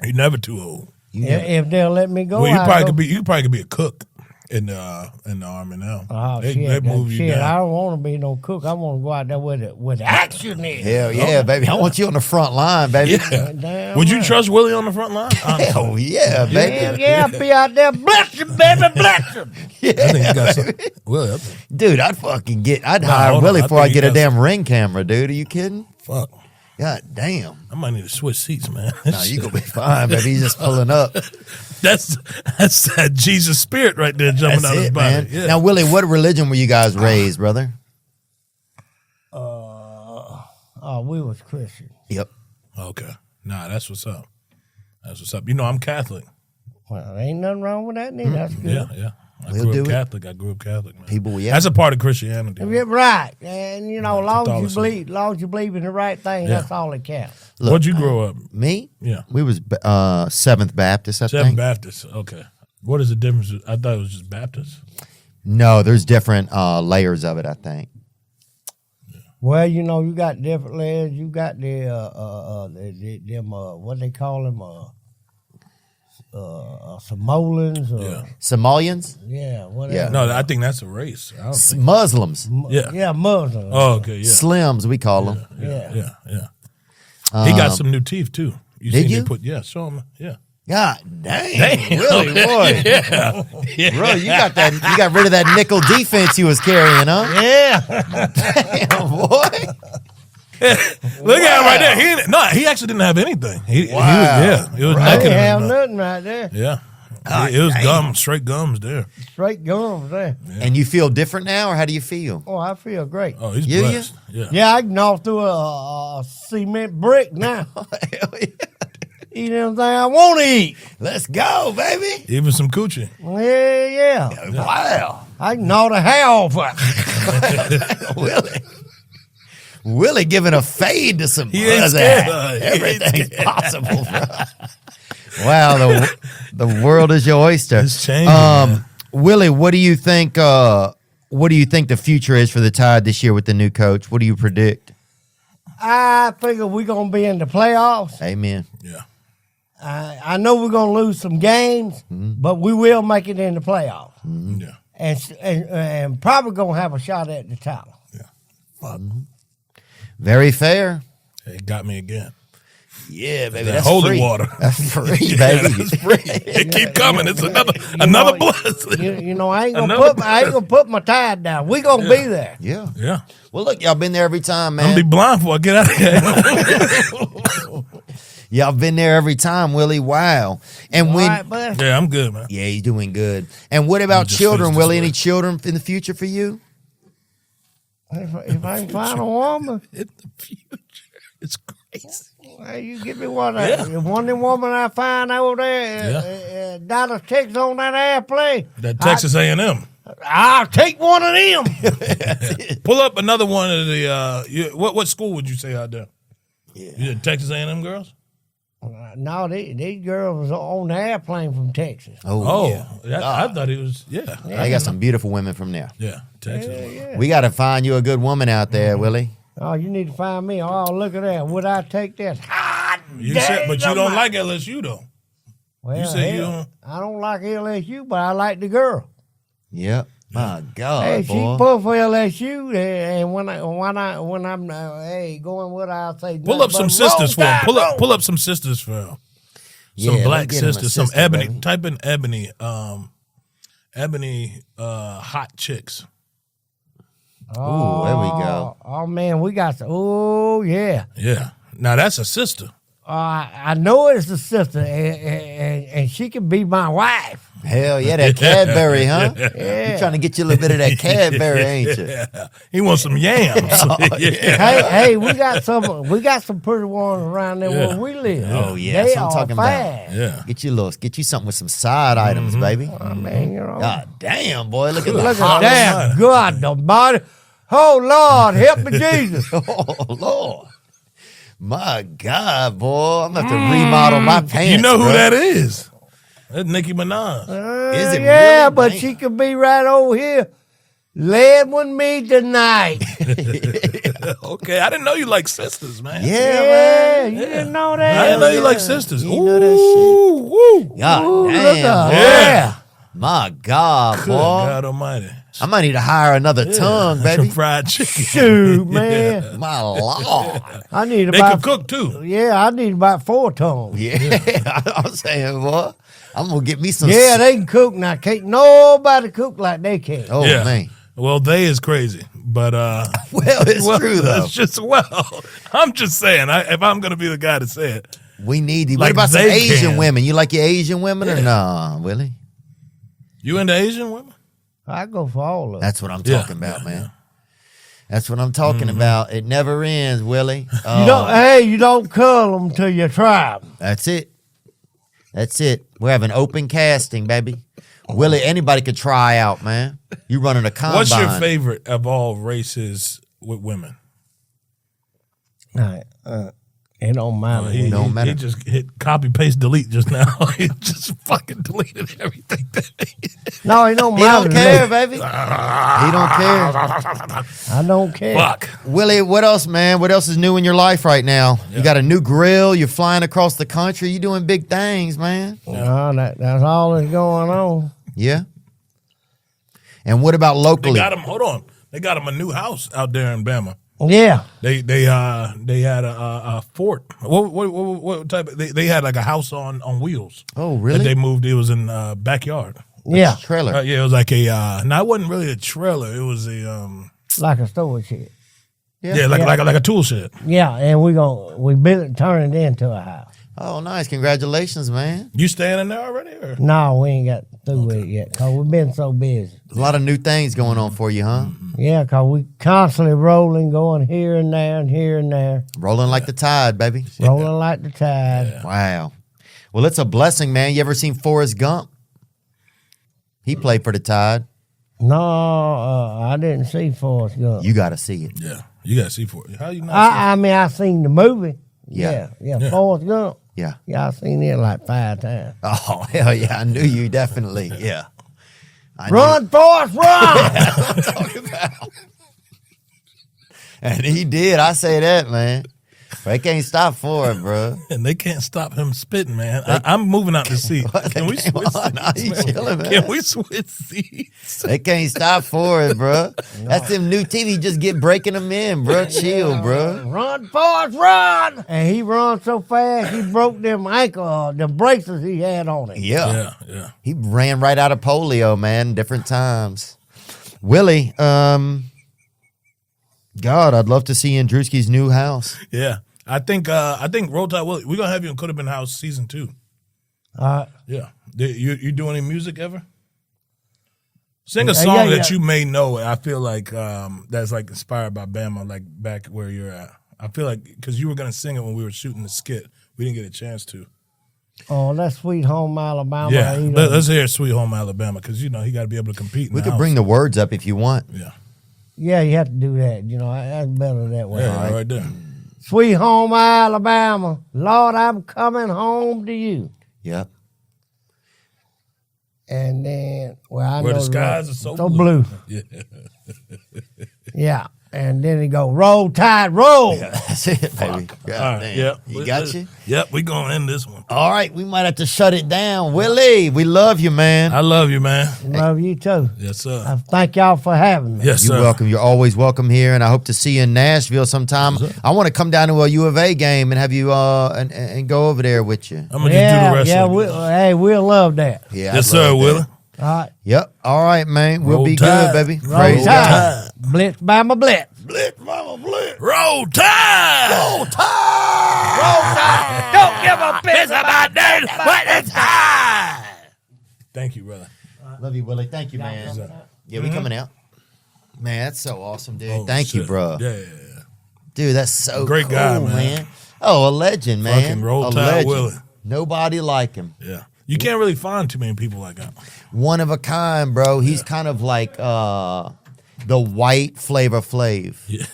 You're never too old. If they'll let me go, Well, you I'll probably go. could be a cook in the army now. Oh, they shit. move you Shit, I down. don't want to be no cook. I want to go out there with action in. Hell yeah, baby. I want you on the front line, baby. Yeah. Damn Would you right. trust Willie on the front line? Hell yeah, baby. Hell yeah, I'll be out there. Bless him, baby, bless him. I think you got some. Willie, Dude, I'd hire hold on. Willie I before I think he get a got damn ring camera, dude. Are you kidding? fuck. God damn. I might need to switch seats, man. No, you gonna be fine, baby. He's just pulling up. That's that Jesus spirit right there jumping That's out his it, body. man. Yeah. Now, Willie, what religion were you guys raised, brother? We was Christian. Yep. Okay. Nah, that's what's up. That's what's up. You know, I'm Catholic. Well, ain't nothing wrong with that, neither. That's good. Yeah. I We'll grew do up it. Catholic. I grew up Catholic, man. People, yeah. That's a part of Christianity. Yeah, right. And, as long as Catholicism. you believe in the right thing, Yeah. that's all that counts. Look, Where'd you grow up? Me? Yeah. We was Seventh Baptist, I Seventh think. Baptist. Okay. What is the difference? I thought it was just Baptist. No, there's different layers of it, I think. Well, you got different layers. You got them, what they call them, Samoans. Yeah. Somalians? Yeah, whatever. Yeah. No, I think that's a race. I don't think. Muslims. Yeah. Yeah, Muslims. Oh, okay. Yeah. Slims, we call them. Yeah. He got some new teeth too. Did seen you? They put, show him. Yeah. God damn. Willie, boy. Yeah. Bro, you got rid of that nickel defense you was carrying, huh? Yeah. Damn, boy. Look at him right there. He actually didn't have anything. It was I naked. didn't have nothing right there. Yeah. God It was damn. gums, straight gums there. Straight gums there. And you feel different now, or how do you feel? Oh, I feel great. Oh, he's Yeah, blessed. Yeah. Yeah, I can knock through a cement brick now. Hell yeah. Eat anything I want to eat. Let's go, baby. Even some coochie. Yeah. Wow. I can gnaw the hair off it. Willie giving a fade to some He ain't buzz scared. ass. He ain't Everything's scared. possible, bro. Wow, the world is your oyster. It's changing, man. Willie, what do you think the future is for the Tide this year with the new coach? What do you predict? I figure we're going to be in the playoffs. Amen. Yeah. I know we're going to lose some games, but we will make it in the playoffs. Yeah. And probably going to have a shot at the title. Yeah. Very fair. It got me again. Yeah, baby. That That's holy free. water. That's free, Yeah, baby. that's free. It keep coming. It's another blessing. You know, I ain't gonna put my tide down. We gonna be there. Yeah. Yeah. Well, look, y'all been there every time, I'm gonna be man. blind before I get out of here. Y'all been there every time, Willie. Wow. And All when right, bud. Yeah, I'm good, man. yeah, you're doing good. And what about just children, finish this Willie? way. Any children in the future for you? If I can find a woman, In the future, it's crazy. hey, you give me one. Yeah. One of them woman I find over there, Dallas, Texas on that airplane. That Texas A&M. I'll take one of them. Pull up another one of the. What school would you say out there? Yeah. You said Texas A&M girls? No, these girls was on the airplane from Texas. Oh, yeah. I thought it was. Yeah. They got some beautiful women from there. Yeah, Texas. Yeah. We got to find you a good woman out there, Willie. Oh, you need to find me. Oh, look at that. Would I take this? You said, but you don't like LSU though. Well, You say you hell, don't. I don't like LSU, but I like the girl. Yep. My God, Hey, she boy. pulled for LSU, and when I'm going with, I'll say Pull up some sisters for him. Pull up some sisters for him. Some Yeah, black let's get him a sisters, some sister, ebony. baby. Type in ebony hot chicks. Ooh, there we go. Oh man, we got some. Oh yeah. Yeah. Now that's a sister. I know it's a sister, and she can be my wife. Hell yeah, that Cadbury, huh? Yeah. You trying to get you a little bit of that Cadbury, ain't you? Yeah. He wants some yams. Hey, we got some pretty ones around there where we live. Oh yeah, They that's what I'm are talking about. fast. Yeah. Get you something with some side items, baby. I mean, you know. God damn, boy, look at the Look at hot- that. God the body. Oh Lord, help me, Jesus. Oh Lord, my God, boy, I'm gonna have to remodel my pants. You know who bro. that is? That's Nicki Minaj. Is it Yeah, really? but Damn. she could be right over here. Lay with me tonight. Okay, I didn't know you like sisters, man. Yeah, man. You didn't know that? I didn't know you yeah. like sisters. You Ooh, know that shit. woo. God Ooh, look damn, up. boy. Yeah. My God, Good boy. God Almighty. I might need to hire another tongue, Some baby. fried chicken. Shoot, man. My Lord. I need They about can cook too. Yeah, I need about 4 tongues. Yeah, I'm saying, boy. I'm gonna get me some. Yeah, they can cook now. Can't nobody cook like they can. Oh Yeah. man. Well, they is crazy, but Well, it's true though. It's just I'm just saying. If I'm gonna be the guy to say it, We need you. Like What about some they Asian can. women? You like your Asian women or nah, Willie? you into Asian women? I go for all of them. That's what I'm Yeah, talking about, yeah, man. yeah. That's what I'm talking about. It never ends, Willie. You don't cull them till you try 'em. That's it. That's it. We're having open casting, baby. Willie, anybody could try out, man. You running a combine. What's your favorite of all races with women? All right, it don't matter. He, don't he- matter. he just hit copy paste delete just now. He just fucking deleted everything. No, it don't He matter. don't to care, me. baby. He don't care. I don't care. Fuck. Willie, what else, man? What else is new in your life right now? You got a new grill. You're flying across the country. You doing big things, man. No, that's all that's going on. Yeah. And what about They locally? got him. Hold on. They got him a new house out there in Bama. Yeah. They had a fort. What type? They had like a house on wheels. Oh, That really? they moved. It was in backyard. Yeah. Trailer. Yeah, it was like a. No, it wasn't really a trailer. It was a. Like a storage shed. Yeah, like a tool shed. Yeah, and we built it, turn it into a house. Oh, nice. Congratulations, man. You staying in there already? Or? No, we ain't got through with it yet because we've been so busy. A lot of new things going on for you, huh? Yeah, because we constantly rolling, going here and there and here and there, Rolling like the tide, baby. rolling like the tide. Wow. Well, it's a blessing, man. You ever seen Forrest Gump? He played for the Tide. No, I didn't see Forrest Gump. You got to see it. Yeah, you got to see for it. How you not? I mean, I seen the movie. Yeah. Yeah, Forrest Gump. Yeah. Yeah, I seen it like 5 times. Oh, hell yeah. I knew you definitely. Yeah. I knew- Run, Forrest, run! And he did. I say that, man. They can't stop for it, bro. And they can't stop him spitting, man. I'm moving out the seat. Can we switch seats? Chilling, man. Can we switch seats? They can't stop for it, bro. That's them new TV. Just get breaking them in, bro. Chill, bro. Run, Forrest, run! And he runs so fast, he broke them ankle, the braces he had on it. Yeah. Yeah. He ran right out of polio, man. Different times. Willie, God, I'd love to see you in Druski's new house. Yeah. I think Roll Tide Willie, we're going to have you in Could Have Been House season 2. Yeah. You do any music ever? Sing a song that you may know. I feel like that's like inspired by Bama, like back where you're at. I feel like because you were going to sing it when we were shooting the skit. We didn't get a chance to. Oh, that's Sweet Home Alabama. Yeah, let's hear Sweet Home Alabama because, he got to be able to compete in We the could house. bring the words up if you want. Yeah. Yeah, you have to do that. That's better that way. Yeah, right there. Sweet Home Alabama, Lord, I'm coming home to you. Yep. And then, I Where know the skies are so blue. Yeah. Yeah. And then he go, Roll Tide, roll. Yeah, that's it, baby. God All right, damn. yeah. You got you? Yep, we going to end this one. All right, we might have to shut it down. Willie, we love you, man. I love you, man. Love you too. Yes, sir. I thank y'all for having me. Yes, You're sir. welcome. You're always welcome here, and I hope to see you in Nashville sometime. I want to come down to a U of A game and have you and go over there with you. I'm going to just do the rest of it. We'll love that. Yeah, Yes, I'd love sir, that. Willie. All right. Yep. All right, man. We'll Roll be Tide. good, baby. Roll Praise God. Tide. Blitz by my blitz. Blitz, mama, blitz. Roll Tide. Roll Tide. Roll Tide. Don't give a piss about that, but it's time. Thank you, brother. Love you, Willie. Thank you, man. Yeah, we coming out. Man, that's so awesome, dude. Oh, Thank you, shit. bro. Yeah. Dude, that's so Great cool, guy, man. Oh, a legend, man. Fucking Roll a Tide legend. Willie. Nobody like him. Yeah. You can't really find too many people like that. One of a kind, bro. He's kind of like the white Flavor Flav. Yeah.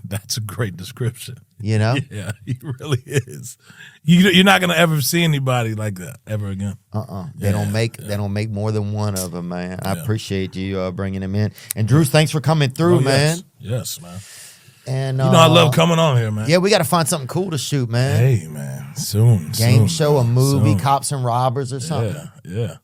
That's a great description. You know? Yeah, he really is. You're not gonna ever see anybody like that ever again. They don't make more than one of them, man. I appreciate you bringing him in. And Drew, thanks for coming through, man. Yes, man. And I love coming on here, man. Yeah, we got to find something cool to shoot, man. Hey, man. Soon. Game soon, show, a man. movie, Soon. Cops and Robbers or something. Yeah.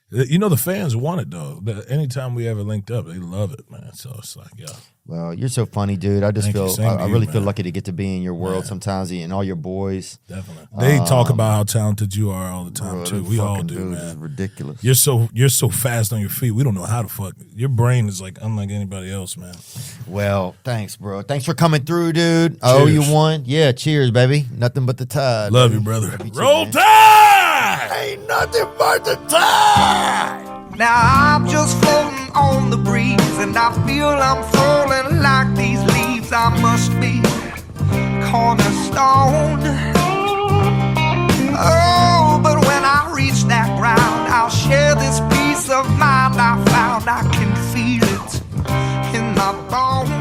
The fans want it though. Anytime we ever linked up, they love it, man. So it's like, yeah. Well, you're so funny, dude. I just Thank you. feel Same to I you, really feel man. lucky to get to be in your world sometimes, and all your boys. Definitely. They talk about how talented you are all the time Bro, too. them We all fucking do, dudes is man. ridiculous. You're so fast on your feet. We don't know how to fuck. Your brain is like unlike anybody else, man. Well, thanks, bro. Thanks for coming through, dude. I owe you Cheers. one. Yeah, cheers, baby. Nothing but the tide. Love baby. you, brother. Love you too, Roll man. Tide! Ain't nothing but the tide! Now I'm just floating on the breeze, and I feel I'm falling like these leaves. I must be cornerstone. Oh, but when I reach that ground, I'll share this peace of mind I found. I can feel it in my bones.